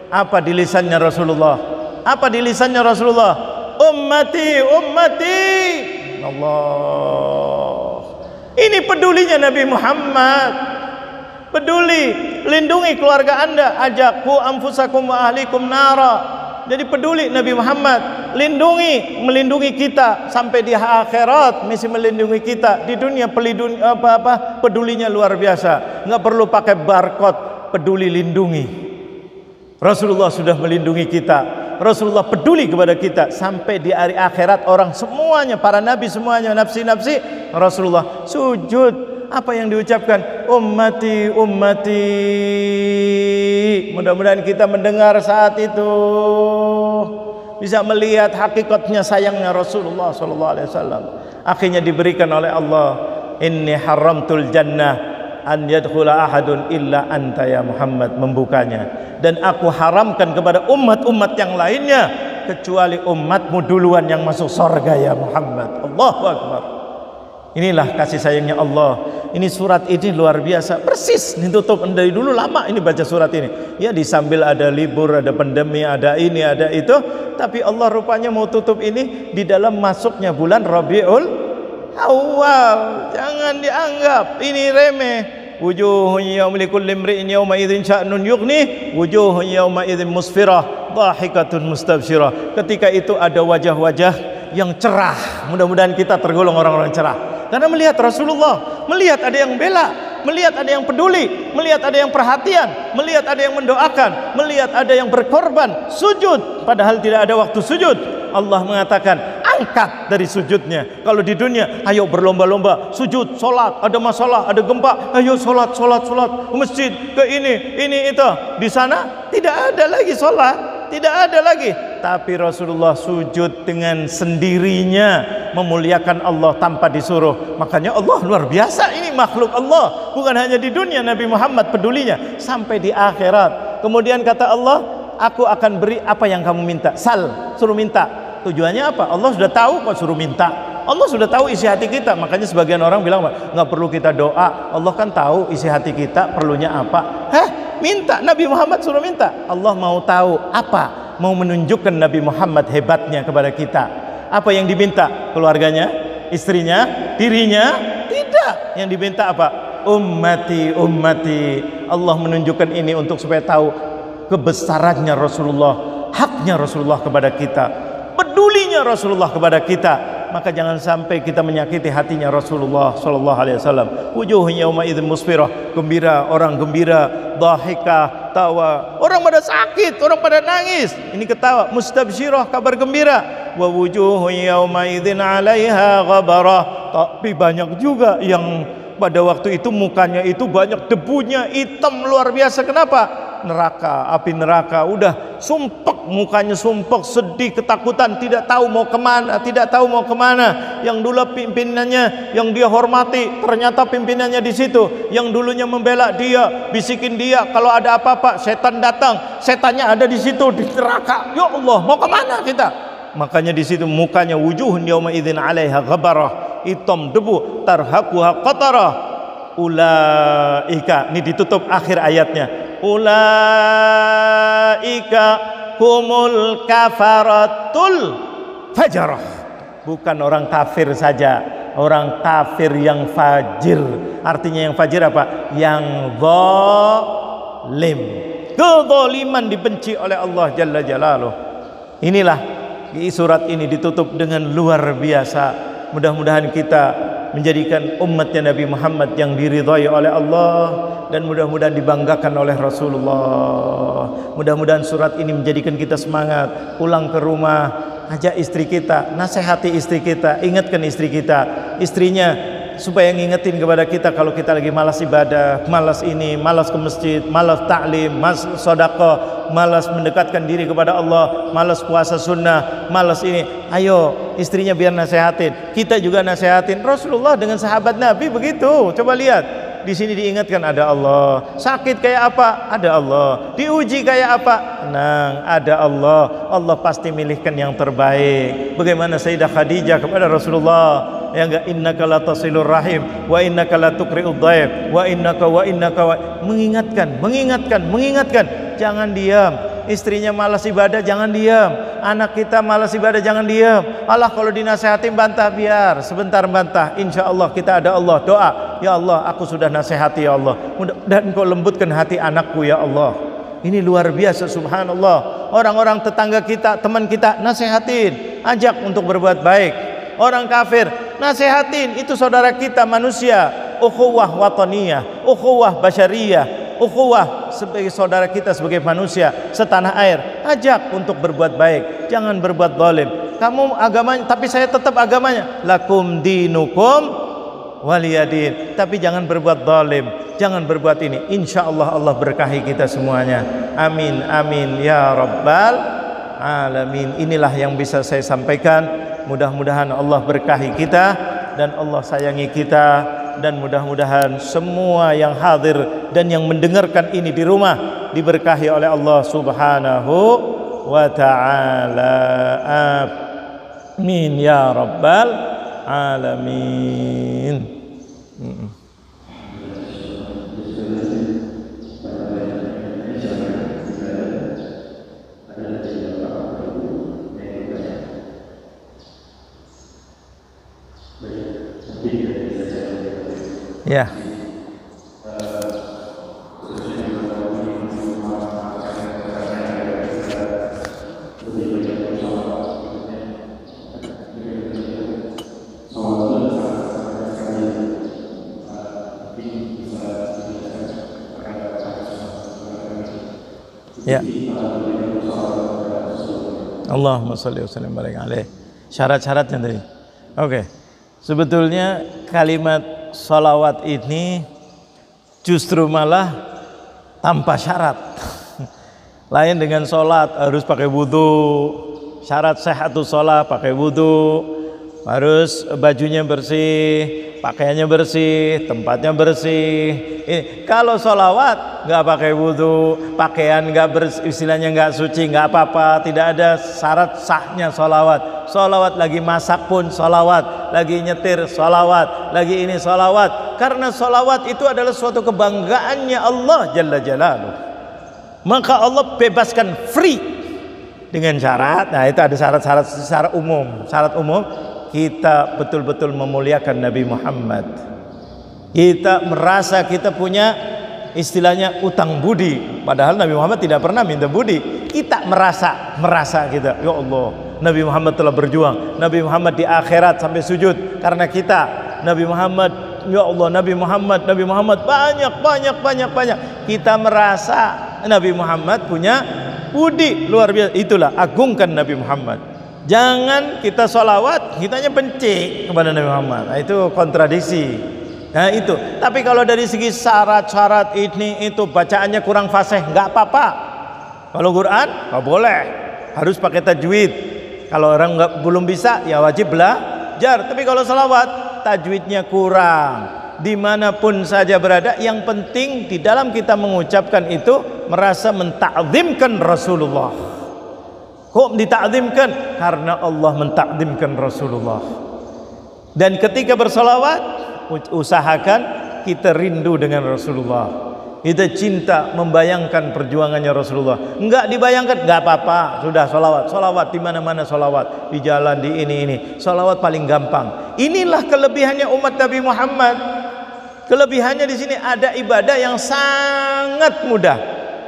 Apa di lisannya Rasulullah? Apa di lisannya Rasulullah? Ummati, ummati. Allah. Ini pedulinya Nabi Muhammad. Peduli, lindungi keluarga anda. Ajakku anfusakum wa ahlikum nara. Jadi peduli Nabi Muhammad, melindungi kita sampai di akhirat, mesti melindungi kita. Di dunia pedulinya luar biasa. Nggak perlu pakai barcode, peduli lindungi. Rasulullah sudah melindungi kita. Rasulullah peduli kepada kita sampai di hari akhirat orang semuanya, para nabi semuanya nafsi-nafsi, Rasulullah sujud. Apa yang diucapkan? Ummati, ummati. Mudah-mudahan kita mendengar saat itu, bisa melihat hakikatnya sayangnya Rasulullah SAW. Akhirnya diberikan oleh Allah, inni haramtul jannah an yadkhula ahadun illa anta ya Muhammad, membukanya, dan aku haramkan kepada umat-umat yang lainnya kecuali umatmu duluan yang masuk surga ya Muhammad. Allahu Akbar. Inilah kasih sayangnya Allah. Ini surat ini luar biasa, persis ditutup dari dulu lama ini baca surat ini. Ya disambil ada libur, ada pandemi, ada ini, ada itu, tapi Allah rupanya mau tutup ini di dalam masuknya bulan Rabiul Awal. Jangan dianggap ini remeh. Wujuhun yawma likulli imri'in yawma idzin sya'nun yughni, wujuhun yawma idzin musfirah dhahikatun mustabsyirah. Ketika itu ada wajah-wajah yang cerah. Mudah-mudahan kita tergolong orang-orang cerah. Karena melihat Rasulullah, melihat ada yang bela, melihat ada yang peduli, melihat ada yang perhatian, melihat ada yang mendoakan, melihat ada yang berkorban, sujud padahal tidak ada waktu sujud. Allah mengatakan angkat dari sujudnya. Kalau di dunia ayo berlomba-lomba sujud, sholat, ada masalah, ada gempa, ayo sholat, sholat, sholat, ke masjid, ke ini itu. Di sana tidak ada lagi sholat, tidak ada lagi. Tapi Rasulullah sujud dengan sendirinya memuliakan Allah tanpa disuruh. Makanya Allah luar biasa, ini makhluk Allah. Bukan hanya di dunia Nabi Muhammad pedulinya, sampai di akhirat. Kemudian kata Allah, aku akan beri apa yang kamu minta. Sal, suruh minta. Tujuannya apa? Allah sudah tahu kok suruh minta. Allah sudah tahu isi hati kita. Makanya sebagian orang bilang nggak perlu kita doa, Allah kan tahu isi hati kita perlunya apa. Minta, Nabi Muhammad suruh minta. Allah mau tahu apa? Mau menunjukkan Nabi Muhammad hebatnya kepada kita. Apa yang diminta? Keluarganya, istrinya, dirinya? Tidak. Yang diminta apa? Ummati, ummati. Allah menunjukkan ini untuk supaya tahu kebesarannya Rasulullah, haknya Rasulullah kepada kita, pedulinya Rasulullah kepada kita. Maka jangan sampai kita menyakiti hatinya Rasulullah sallallahu alaihi wasallam. Wujuhun yauma idzin musfirah, gembira, orang gembira, dhahikah, tawa. Orang pada sakit, orang pada nangis, ini ketawa. Mustabsyirah, kabar gembira. Wa wujuhun yauma idzin 'alaiha ghabarah. Tapi banyak juga yang pada waktu itu mukanya itu banyak debunya, hitam luar biasa. Kenapa? Neraka, api neraka. Udah sumpek, mukanya sumpek, sedih, ketakutan, tidak tahu mau kemana, tidak tahu mau kemana. Yang dulu pimpinannya yang dia hormati, ternyata pimpinannya di situ. Yang dulunya membela dia, bisikin dia kalau ada apa-apa, setan datang, setannya ada di situ, di neraka. Ya Allah, mau kemana kita? Makanya di situ mukanya wujuhun yauma idzin 'alaiha ghabarah, hitam debu, tarhaquha qatarah. Ulaika, ini ditutup akhir ayatnya. Ulaika humul kafaratul fajarah. Bukan orang kafir saja, orang kafir yang fajir. Artinya yang fajir apa? Yang zalim. Kezaliman dibenci oleh Allah Jalla Jalaluh. Inilah surat ini ditutup dengan luar biasa. Mudah-mudahan kita menjadikan umatnya Nabi Muhammad yang diridhai oleh Allah, dan mudah-mudahan dibanggakan oleh Rasulullah. Mudah-mudahan surat ini menjadikan kita semangat. Pulang ke rumah, ajak istri kita, nasihati istri kita, ingatkan istri kita, istrinya supaya ngingetin kepada kita kalau kita lagi malas ibadah, malas ini, malas ke masjid, malas taklim, malas sedekah, malas mendekatkan diri kepada Allah, malas puasa sunnah, malas ini. Ayo istrinya biar nasihatin, kita juga nasihatin. Rasulullah dengan sahabat Nabi begitu. Coba lihat, di sini diingatkan ada Allah. Sakit kayak apa? Ada Allah. Diuji kayak apa? Tenang, ada Allah. Allah pasti milihkan yang terbaik. Bagaimana Sayyidah Khadijah kepada Rasulullah, ya enggak, innaka la tasilur rahim wa innaka la tuqri'ud dhaif wa innaka mengingatkan. Jangan diam. Istrinya malas ibadah, jangan diam. Anak kita malas ibadah, jangan diam. Allah kalau dinasehati bantah, biar sebentar bantah. Insya Allah kita ada Allah. Doa, ya Allah aku sudah nasihati ya Allah, mudah-mudahan Engkau lembutkan hati anakku ya Allah. Ini luar biasa, subhanallah. Orang-orang tetangga kita, teman kita, nasihatin, ajak untuk berbuat baik. Orang kafir, nasihatin, itu saudara kita manusia. Ukhuwah wataniyah, ukhuwah basyariyah, ukhuwah sebagai saudara kita, sebagai manusia setanah air, ajak untuk berbuat baik, jangan berbuat zalim. Kamu agamanya, tapi saya tetap agamanya. Lakum dinukum waliyadin. Tapi jangan berbuat zalim, jangan berbuat ini. Insya Allah Allah berkahi kita semuanya. Amin amin ya rabbal alamin. Inilah yang bisa saya sampaikan. Mudah-mudahan Allah berkahi kita dan Allah sayangi kita, dan mudah-mudahan semua yang hadir dan yang mendengarkan ini di rumah diberkahi oleh Allah Subhanahu wa ta'ala. Amin ya rabbal alamin. Ya. Ya. Allahumma sholli wa sallim barik alaih. Syarat-syaratnya tadi. Oke. Sebetulnya kalimat salawat ini justru malah tanpa syarat. Lain dengan sholat harus pakai wudhu, syarat sehatus sholat pakai wudhu, harus bajunya bersih, pakaiannya bersih, tempatnya bersih. Kalau sholawat nggak pakai wudhu, pakaian nggak bersih, istilahnya nggak suci, nggak apa-apa, tidak ada syarat sahnya sholawat. Sholawat lagi masak pun sholawat, lagi nyetir sholawat, lagi ini sholawat. Karena sholawat itu adalah suatu kebanggaannya Allah Jalla Jalaluh. Maka Allah bebaskan free dengan syarat. Nah itu ada syarat-syarat secara umum. Syarat umum, kita betul-betul memuliakan Nabi Muhammad. Kita merasa kita punya istilahnya utang budi, padahal Nabi Muhammad tidak pernah minta budi. Kita merasa kita, ya Allah, Nabi Muhammad telah berjuang, Nabi Muhammad di akhirat sampai sujud karena kita. Nabi Muhammad, ya Allah, Nabi Muhammad banyak. Kita merasa Nabi Muhammad punya budi luar biasa. Itulah agungkan Nabi Muhammad. Jangan kita sholawat kitanya benci kepada Nabi Muhammad. Nah, itu kontradiksi. Nah itu. Tapi kalau dari segi syarat-syarat ini itu bacaannya kurang fasih, nggak apa-apa. Kalau Quran nggak boleh, harus pakai tajwid. Kalau orang belum bisa ya wajib belajar. Tapi kalau sholawat tajwidnya kurang, dimanapun saja berada, yang penting di dalam kita mengucapkan itu merasa mentakzimkan Rasulullah. Kok ditakzimkan? Karena Allah mentakzimkan Rasulullah. Dan ketika bersolawat, usahakan kita rindu dengan Rasulullah, kita cinta membayangkan perjuangannya Rasulullah. Enggak dibayangkan, enggak apa-apa, sudah solawat di mana-mana, solawat di jalan, di ini, solawat paling gampang. Inilah kelebihannya umat Nabi Muhammad. Kelebihannya di sini ada ibadah yang sangat mudah,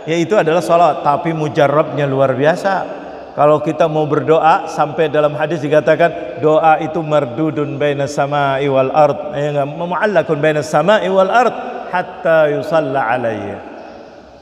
yaitu adalah solawat, tapi mujarabnya luar biasa. Kalau kita mau berdoa, sampai dalam hadis dikatakan doa itu mardudun bainas sama'i wal ard, mu'allakun bainas sama'i wal ard hatta yusalla alayya.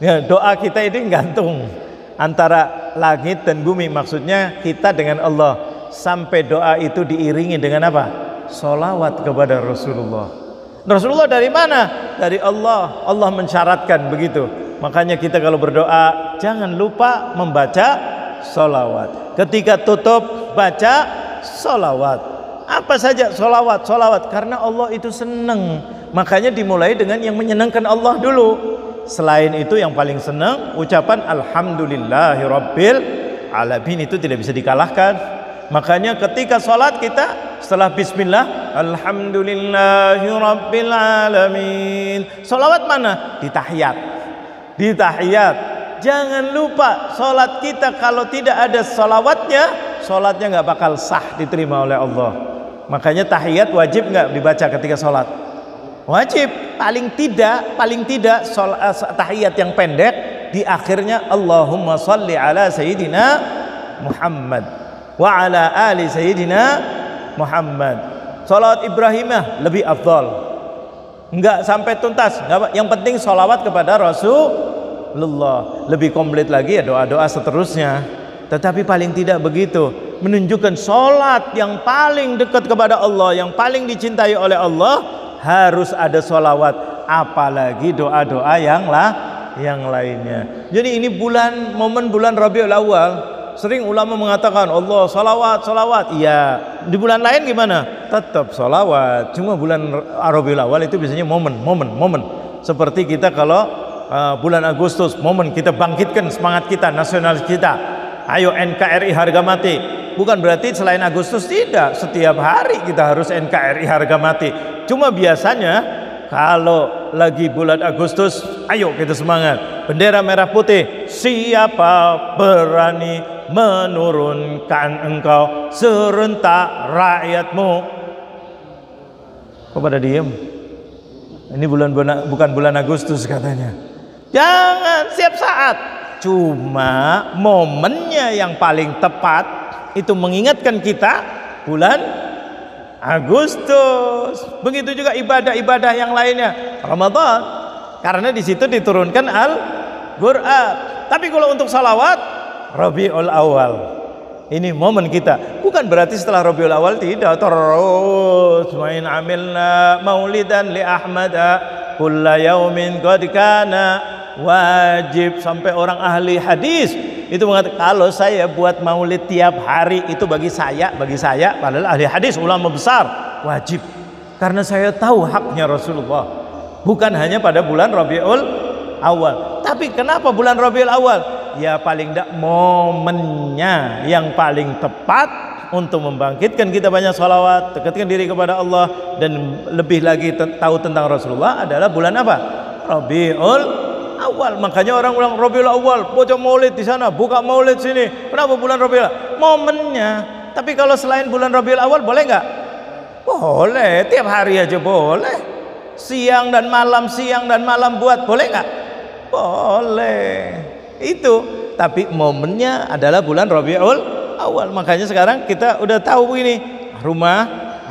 Ya, doa kita ini gantung antara langit dan bumi, maksudnya kita dengan Allah, sampai doa itu diiringi dengan apa? Sholawat kepada Rasulullah. Rasulullah dari mana? Dari Allah. Allah mensyaratkan begitu. Makanya kita kalau berdoa jangan lupa membaca sholawat. Ketika tutup baca sholawat. Apa saja sholawat. Karena Allah itu senang. Makanya dimulai dengan yang menyenangkan Allah dulu. Selain itu yang paling senang ucapan alhamdulillahirabbil alamin, itu tidak bisa dikalahkan. Makanya ketika sholat kita setelah bismillah alhamdulillahirabbil alamin, sholawat mana? Di tahiyat. Jangan lupa sholat kita kalau tidak ada sholawatnya, sholatnya nggak bakal sah diterima oleh Allah. Makanya tahiyat wajib nggak dibaca ketika sholat? Wajib. Paling tidak tahiyat yang pendek di akhirnya Allahumma sholli ala sayyidina Muhammad wa ala ali sayyidina Muhammad. Sholawat Ibrahimah lebih afdal. Enggak sampai tuntas, enggak, yang penting sholawat kepada Rasul lillah. Lebih komplit lagi ya doa-doa seterusnya. Tetapi paling tidak begitu, menunjukkan sholat yang paling dekat kepada Allah, yang paling dicintai oleh Allah, harus ada sholawat, apalagi doa-doa yang lainnya. Jadi ini momen bulan Rabiul Awal. Sering ulama mengatakan Allah sholawat. Iya, di bulan lain gimana? Tetap sholawat. Cuma bulan Rabiul Awal itu biasanya momen. Seperti kita kalau bulan Agustus, momen kita bangkitkan semangat kita, nasionalis kita. Ayo NKRI harga mati. Bukan berarti selain Agustus, tidak. Setiap hari kita harus NKRI harga mati. Cuma biasanya kalau lagi bulan Agustus, ayo kita semangat. Bendera merah putih. Siapa berani menurunkan engkau serentak rakyatmu? Kok pada diem? Ini bukan bulan Agustus katanya. Jangan siap saat. Cuma momennya yang paling tepat itu mengingatkan kita bulan Agustus. Begitu juga ibadah-ibadah yang lainnya, Ramadan, karena di situ diturunkan Al-Qur'an. Tapi kalau untuk salawat, Rabiul Awal. Ini momen kita. Bukan berarti setelah Rabiul Awal tidak terus main amilna maulidan li Ahmada kulla yaumin qad kana wajib. Sampai orang ahli hadis itu mengatakan kalau saya buat maulid tiap hari itu bagi saya padahal ahli hadis ulama besar wajib, karena saya tahu haknya Rasulullah, bukan hanya pada bulan Rabiul Awal. Tapi kenapa bulan Rabiul Awal? Ya paling tidak momennya yang paling tepat untuk membangkitkan kita banyak sholawat, dekatkan diri kepada Allah, dan lebih lagi tahu tentang Rasulullah adalah bulan apa? Rabiul Awal. Makanya orang bilang Rabiul Awal, baca maulid di sana, buka maulid sini. Kenapa bulan Rabiul Awal? Momennya. Tapi kalau selain bulan Rabiul Awal boleh nggak? Boleh, tiap hari aja boleh. Siang dan malam buat, boleh nggak? Boleh. Itu. Tapi momennya adalah bulan Rabiul Awal. Makanya sekarang kita udah tahu ini. Rumah,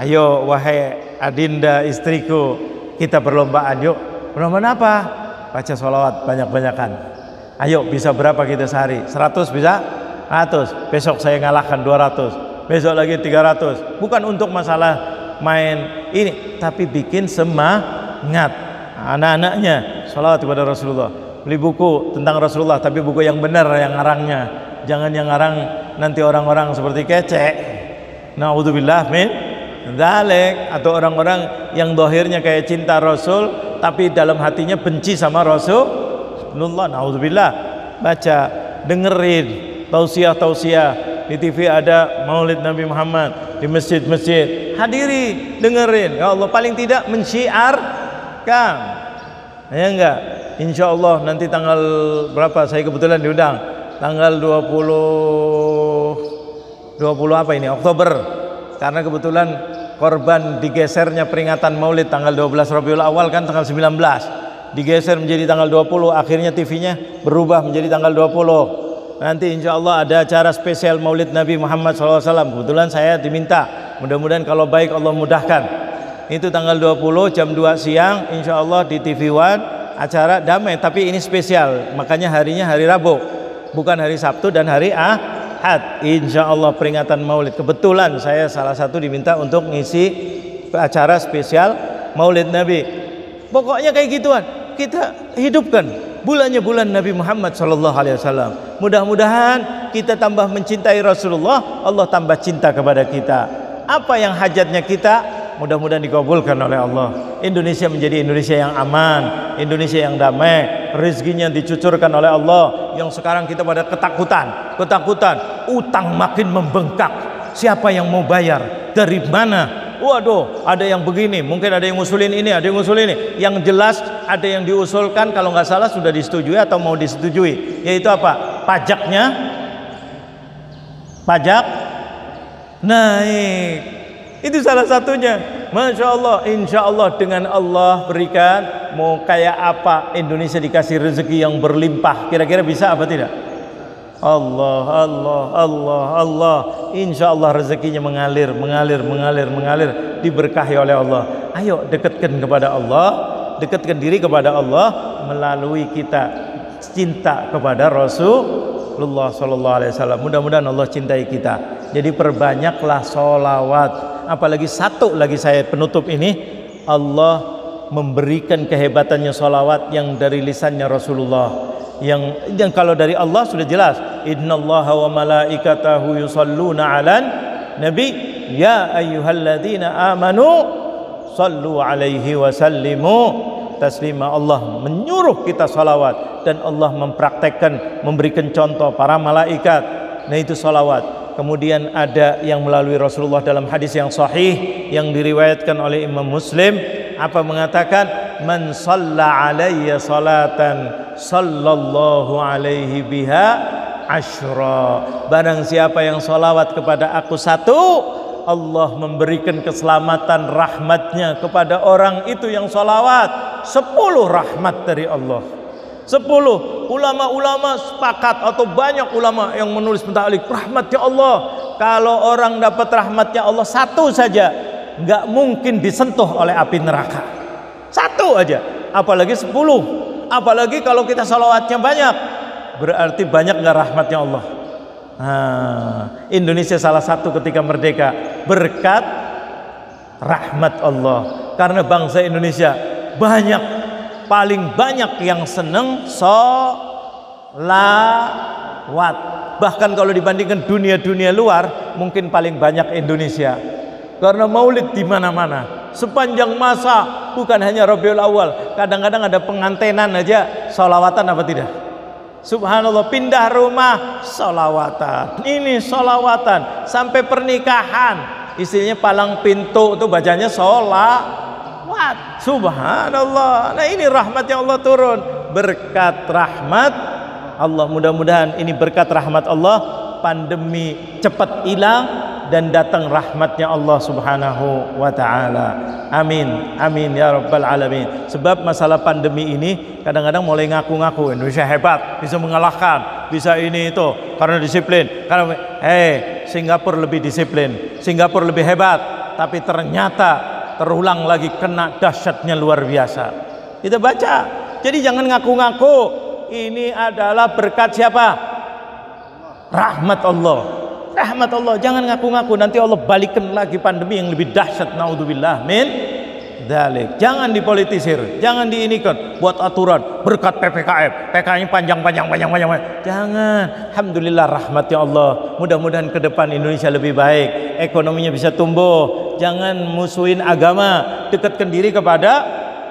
ayo wahai adinda istriku, kita berlombaan yuk. Berlombaan apa? Baca sholawat banyak-banyakan. Ayo bisa berapa kita sehari? 100 bisa? 100. Besok saya ngalahkan 200. Besok lagi 300. Bukan untuk masalah main ini, tapi bikin semangat anak-anaknya sholawat kepada Rasulullah. Beli buku tentang Rasulullah, tapi buku yang benar yang ngarangnya. Jangan yang ngarang nanti orang-orang seperti kecek. Na'udzubillah min dzalik. Atau orang-orang yang dohirnya kayak cinta Rasul tapi dalam hatinya benci sama Rasulullah. Na'udzubillah. Baca, dengerin tausiah di TV ada maulid Nabi Muhammad, di masjid-masjid hadiri, dengerin. Ya Allah, paling tidak mensyiarkan. Ya enggak? Insya Allah nanti tanggal berapa saya kebetulan diundang, tanggal 20 apa ini, Oktober, karena kebetulan korban digesernya peringatan maulid tanggal 12 Rabiul Awal kan tanggal 19, digeser menjadi tanggal 20, akhirnya TV-nya berubah menjadi tanggal 20. Nanti insya Allah ada acara spesial maulid Nabi Muhammad SAW. Kebetulan saya diminta, mudah-mudahan kalau baik Allah mudahkan. Itu tanggal 20 jam 2 siang insya Allah di TV One, acara damai, tapi ini spesial, makanya harinya hari Rabu, bukan hari Sabtu dan hari Ahad. Insya Allah peringatan maulid. Kebetulan saya salah satu diminta untuk ngisi acara spesial maulid Nabi. Pokoknya kayak gituan kita hidupkan bulannya bulan Nabi Muhammad SAW. Mudah-mudahan kita tambah mencintai Rasulullah, Allah tambah cinta kepada kita. Apa yang hajatnya kita, mudah-mudahan dikabulkan oleh Allah. Indonesia menjadi Indonesia yang aman, Indonesia yang damai, rezekinya dicucurkan oleh Allah. Yang sekarang kita pada ketakutan, utang makin membengkak. Siapa yang mau bayar? Dari mana? Waduh, ada yang begini, mungkin ada yang ngusulin ini, ada yang ngusulin ini. Yang jelas ada yang diusulkan, kalau nggak salah sudah disetujui atau mau disetujui, yaitu apa? Pajak naik. Itu salah satunya. Masya Allah, insya Allah dengan Allah berikan, mau kayak apa Indonesia dikasih rezeki yang berlimpah, kira-kira bisa apa tidak? Allah, insya Allah rezekinya mengalir, diberkahi oleh Allah. Ayo dekatkan kepada Allah, dekatkan diri kepada Allah melalui kita cinta kepada Rasulullah sallallahu alaihi wasallam. Mudah-mudahan Allah cintai kita. Jadi perbanyaklah sholawat. Apalagi satu lagi saya penutup ini, Allah memberikan kehebatannya sholawat yang dari lisannya Rasulullah. Yang kalau dari Allah sudah jelas, innallaha wa malaikatahu yusalluna 'alan nabi ya ayyuhalladzina amanu sallu alaihi wa sallimu taslima. Allah menyuruh kita sholawat dan Allah mempraktekkan, memberikan contoh para malaikat. Nah itu sholawat. Kemudian ada yang melalui Rasulullah dalam hadis yang sahih yang diriwayatkan oleh Imam Muslim, apa mengatakan, man shalla alayya salatan sallallahu alaihi biha asyra. Barang siapa yang sholawat kepada aku satu, Allah memberikan keselamatan rahmatnya kepada orang itu yang sholawat 10 rahmat dari Allah. 10 ulama-ulama sepakat atau banyak ulama yang menulis mentahlik rahmatnya Allah. Kalau orang dapat rahmatnya Allah satu saja, nggak mungkin disentuh oleh api neraka. Satu aja, apalagi 10. Apalagi kalau kita salawatnya banyak, berarti banyak nggak rahmatnya Allah. Indonesia salah satu ketika merdeka berkat rahmat Allah. Karena bangsa Indonesia banyak, paling banyak yang seneng sholawat. Bahkan kalau dibandingkan dunia-dunia luar, mungkin paling banyak Indonesia. Karena maulid di mana-mana, sepanjang masa, bukan hanya Rabiul Awal. Kadang-kadang ada pengantenan aja, sholawatan apa tidak? Subhanallah, pindah rumah, sholawatan. Ini sholawatan. Sampai pernikahan, istrinya palang pintu, itu bacanya sholawat. Subhanallah. Nah ini rahmatnya Allah turun. Berkat rahmat Allah, mudah-mudahan ini berkat rahmat Allah, pandemi cepat hilang dan datang rahmatnya Allah subhanahu wa ta'ala. Amin, amin ya rabbal alamin. Sebab masalah pandemi ini kadang-kadang mulai ngaku-ngaku Indonesia hebat, bisa mengalahkan, bisa ini itu karena disiplin. Karena Singapura lebih disiplin, Singapura lebih hebat, tapi ternyata terulang lagi kena dahsyatnya luar biasa. Kita baca. Jadi jangan ngaku-ngaku. Ini adalah berkat siapa? Rahmat Allah. Rahmat Allah. Jangan ngaku-ngaku. Nanti Allah balikan lagi pandemi yang lebih dahsyat. Naudzubillah min dzalik. Jangan dipolitisir. Jangan diinikan. Buat aturan. Berkat PPKM. PKM panjang. Jangan. Alhamdulillah rahmatnya Allah. Mudah-mudahan ke depan Indonesia lebih baik. Ekonominya bisa tumbuh. Jangan musuhin agama, dekatkan diri kepada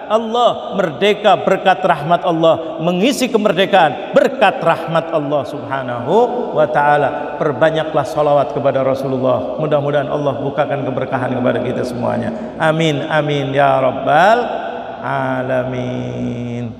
Allah. Merdeka berkat rahmat Allah, mengisi kemerdekaan berkat rahmat Allah subhanahu wa ta'ala. Perbanyaklah sholawat kepada Rasulullah. Mudah-mudahan Allah bukakan keberkahan kepada kita semuanya. Amin, amin ya rabbal alamin.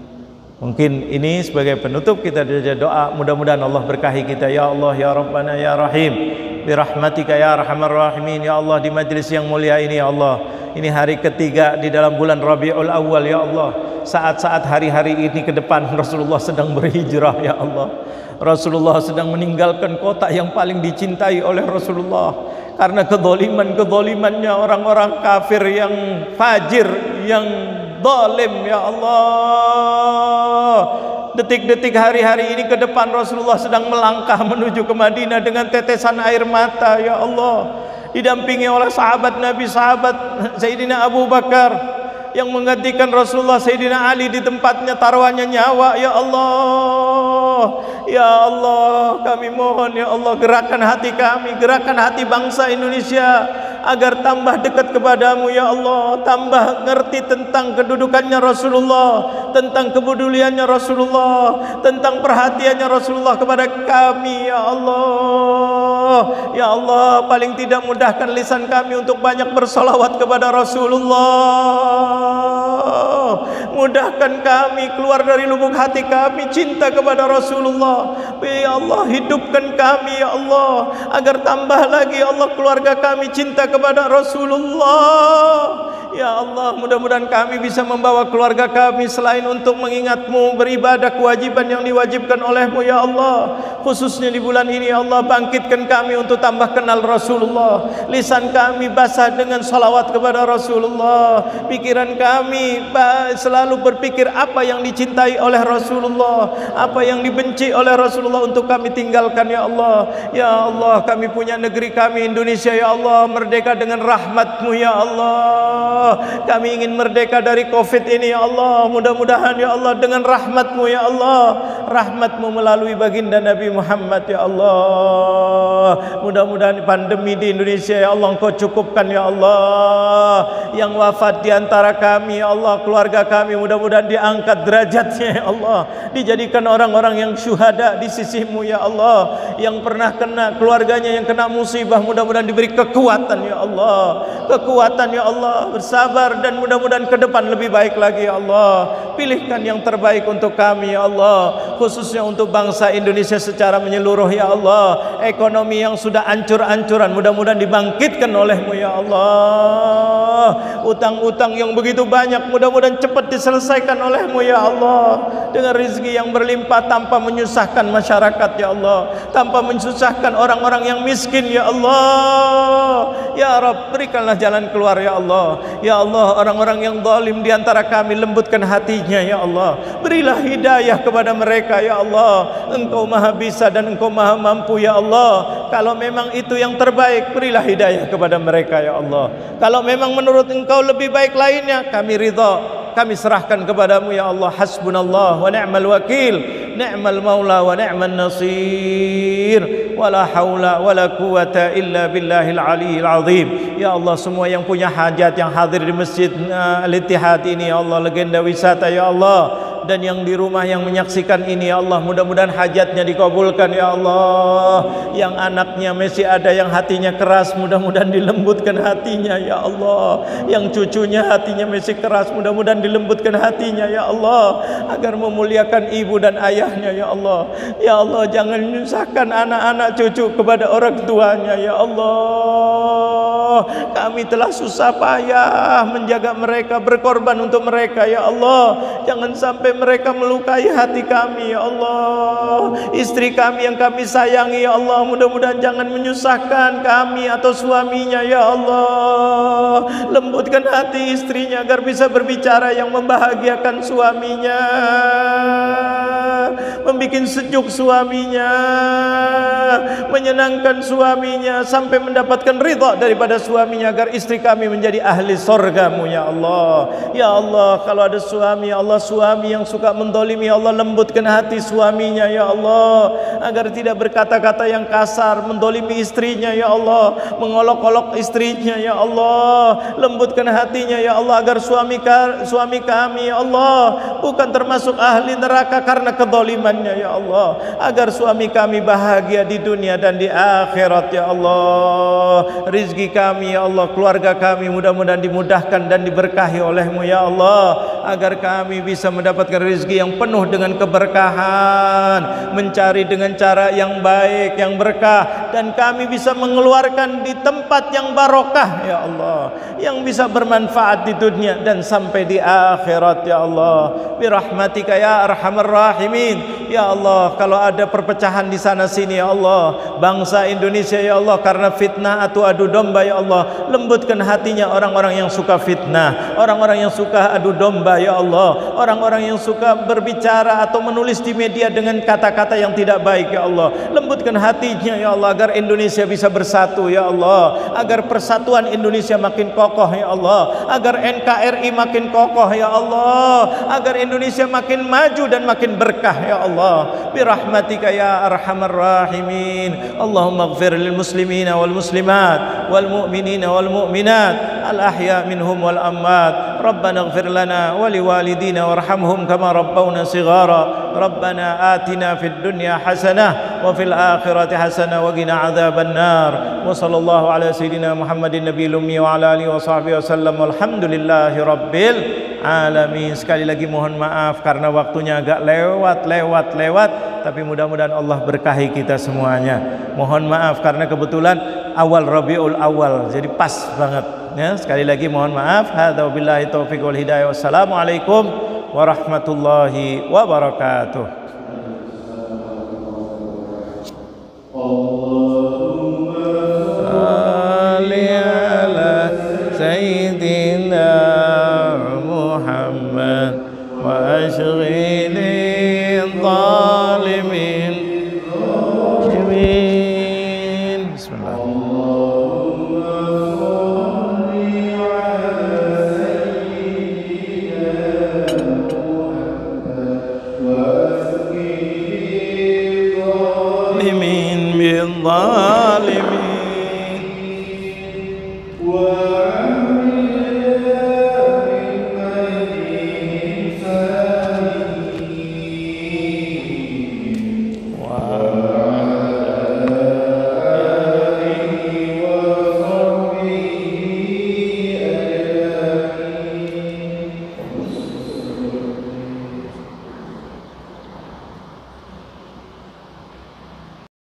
Mungkin ini sebagai penutup kita doa, mudah-mudahan Allah berkahi kita. Ya Allah ya Rabbana ya Rahim, birahmatika ya arhamar rahimin. Ya Allah, di majlis yang mulia ini ya Allah, ini hari ketiga di dalam bulan Rabiul Awal ya Allah. Saat-saat hari-hari ini ke depan Rasulullah sedang berhijrah ya Allah. Rasulullah sedang meninggalkan kota yang paling dicintai oleh Rasulullah karena kezalimannya orang-orang kafir yang fajir, yang zalim ya Allah. Detik-detik hari-hari ini ke depan Rasulullah sedang melangkah menuju ke Madinah dengan tetesan air mata ya Allah, didampingi oleh sahabat Nabi, sahabat Sayyidina Abu Bakar yang menggantikan Rasulullah, Sayyidina Ali di tempatnya taruhannya nyawa ya Allah. Ya Allah, kami mohon ya Allah, gerakkan hati kami, gerakkan hati bangsa Indonesia agar tambah dekat kepadamu ya Allah, tambah ngerti tentang kedudukannya Rasulullah, tentang kepeduliannya Rasulullah, tentang perhatiannya Rasulullah kepada kami ya Allah. Ya Allah, paling tidak mudahkan lisan kami untuk banyak bersolawat kepada Rasulullah. Mudahkan kami keluar dari lubuk hati kami cinta kepada Rasulullah. Ya Allah, hidupkan kami ya Allah agar tambah lagi ya Allah keluarga kami cinta kepada Rasulullah. Ya Allah, mudah-mudahan kami bisa membawa keluarga kami selain untuk mengingat-Mu, beribadah kewajiban yang diwajibkan oleh-Mu ya Allah. Khususnya di bulan ini ya Allah, bangkitkan kami untuk tambah kenal Rasulullah. Lisan kami basah dengan salawat kepada Rasulullah. Pikiran kami selalu berpikir apa yang dicintai oleh Rasulullah, apa yang dibenci oleh Rasulullah untuk kami tinggalkan ya Allah. Ya Allah, kami punya negeri kami Indonesia ya Allah, merdeka dengan rahmat-Mu ya Allah. Kami ingin merdeka dari Covid ini ya Allah. Mudah-mudahan ya Allah dengan rahmat-Mu ya Allah, rahmat-Mu melalui baginda Nabi Muhammad ya Allah. Mudah-mudahan pandemi di Indonesia ya Allah Engkau cukupkan ya Allah. Yang wafat di antara kami ya Allah, keluarga kami, mudah-mudahan diangkat derajatnya ya Allah, dijadikan orang-orang yang syuhada di sisi-Mu ya Allah. Yang pernah kena, keluarganya yang kena musibah, mudah-mudahan diberi kekuatan ya Allah, kekuatan ya Allah, bersabar, dan mudah-mudahan ke depan lebih baik lagi ya Allah. Pilihkan yang terbaik untuk kami ya Allah, khususnya untuk bangsa Indonesia secara menyeluruh ya Allah. Ekonomi yang sudah ancur-ancuran mudah-mudahan dibangkitkan oleh-Mu ya Allah. Utang-utang yang begitu banyak mudah-mudahan cepat diselesaikan oleh-Mu ya Allah, dengan rezeki yang berlimpah tanpa menyusahkan masyarakat ya Allah, tanpa menyusahkan orang-orang yang miskin ya Allah. Ya Rabb, berikanlah jalan keluar ya Allah. Ya Allah, orang-orang yang zalim di antara kami, lembutkan hatinya ya Allah. Berilah hidayah kepada mereka ya Allah. Engkau Maha Bisa dan Engkau Maha Mampu ya Allah. Kalau memang itu yang terbaik, berilah hidayah kepada mereka ya Allah. Kalau memang menurut Engkau lebih baik lainnya, kami ridha, kami serahkan kepadamu ya Allah. Hasbunallah wa ni'mal wakil, ni'mal maula wa ni'man nasir, wala haula wala quwata illa billahil aliyil azim. Ya Allah, semua yang punya hajat yang hadir di Masjid Al-Ittihad ini ya Allah, legenda wisata ya Allah, dan yang di rumah yang menyaksikan ini ya Allah, mudah-mudahan hajatnya dikabulkan ya Allah. Yang anaknya masih ada yang hatinya keras, mudah-mudahan dilembutkan hatinya ya Allah. Yang cucunya hatinya masih keras, mudah-mudahan dilembutkan hatinya ya Allah, agar memuliakan ibu dan ayahnya ya Allah. Ya Allah, jangan menyusahkan anak-anak cucu kepada orang tuanya ya Allah. Kami telah susah payah menjaga mereka, berkorban untuk mereka ya Allah. Jangan sampai mereka melukai hati kami ya Allah. Istri kami yang kami sayangi ya Allah, mudah-mudahan jangan menyusahkan kami atau suaminya ya Allah. Lembutkan hati istrinya agar bisa berbicara yang membahagiakan suaminya, membikin sejuk suaminya, menyenangkan suaminya, sampai mendapatkan ridha daripada suaminya, agar istri kami menjadi ahli surga-Mu ya Allah. Ya Allah, kalau ada suami ya Allah, suami yang suka mendolimi ya Allah, lembutkan hati suaminya ya Allah, agar tidak berkata-kata yang kasar, mendolimi istrinya ya Allah, mengolok-olok istrinya ya Allah. Lembutkan hatinya ya Allah, agar suami kami ya Allah bukan termasuk ahli neraka karena kedolimannya ya Allah, agar suami kami bahagia di dunia dan di akhirat ya Allah. Rizki kami ya Allah, keluarga kami mudah-mudahan dimudahkan dan diberkahi oleh-Mu ya Allah, agar kami bisa mendapatkan rizki yang penuh dengan keberkahan, mencari dengan cara yang baik, yang berkah, dan kami bisa mengeluarkan di tempat yang barokah ya Allah, yang bisa bermanfaat di dunia dan sampai di akhirat ya Allah. Birahmatika ya arhamar rahimin ya Allah. Kalau ada perpecahan di sana sini ya Allah, bangsa Indonesia ya Allah, karena fitnah atau adu domba ya Allah, lembutkan hatinya orang-orang yang suka fitnah, orang-orang yang suka adu domba ya Allah, orang-orang yang suka berbicara atau menulis di media dengan kata-kata yang tidak baik ya Allah. Lembutkan hatinya ya Allah, agar Indonesia bisa bersatu ya Allah, agar persatuan Indonesia makin kokoh ya Allah, agar NKRI makin kokoh ya Allah, agar Indonesia makin maju dan makin berkah ya Allah. Birahmatika ya arhamar rahimin. Allahumma ighfir lil muslimina wal muslimat wal mu'minina wal mu'minat al ahya minhum wal amwat. Rabbana ighfir lana wa liwalidina warhamhum kama rabbawna shighara. Rabbana atina fid dunya hasanah wa fil akhirati hasanah wa qina adzaban nar. Wa sallallahu ala sayidina Muhammadin nabiyil ummi wa ala alihi wa sahbihi wasallam. Walhamdulillahi rabbil alamin. Sekali lagi mohon maaf karena waktunya agak lewat, tapi mudah-mudahan Allah berkahi kita semuanya. Mohon maaf karena kebetulan awal Rabiul Awal, jadi pas banget. Ya, sekali lagi mohon maaf. Hadza wabillahi taufiq wal hidayah. Wassalamualaikum warahmatullahi wabarakatuh. Salli ala Sayyidina Muhammad wa ashghilil zalimin. Bismillah. Wow.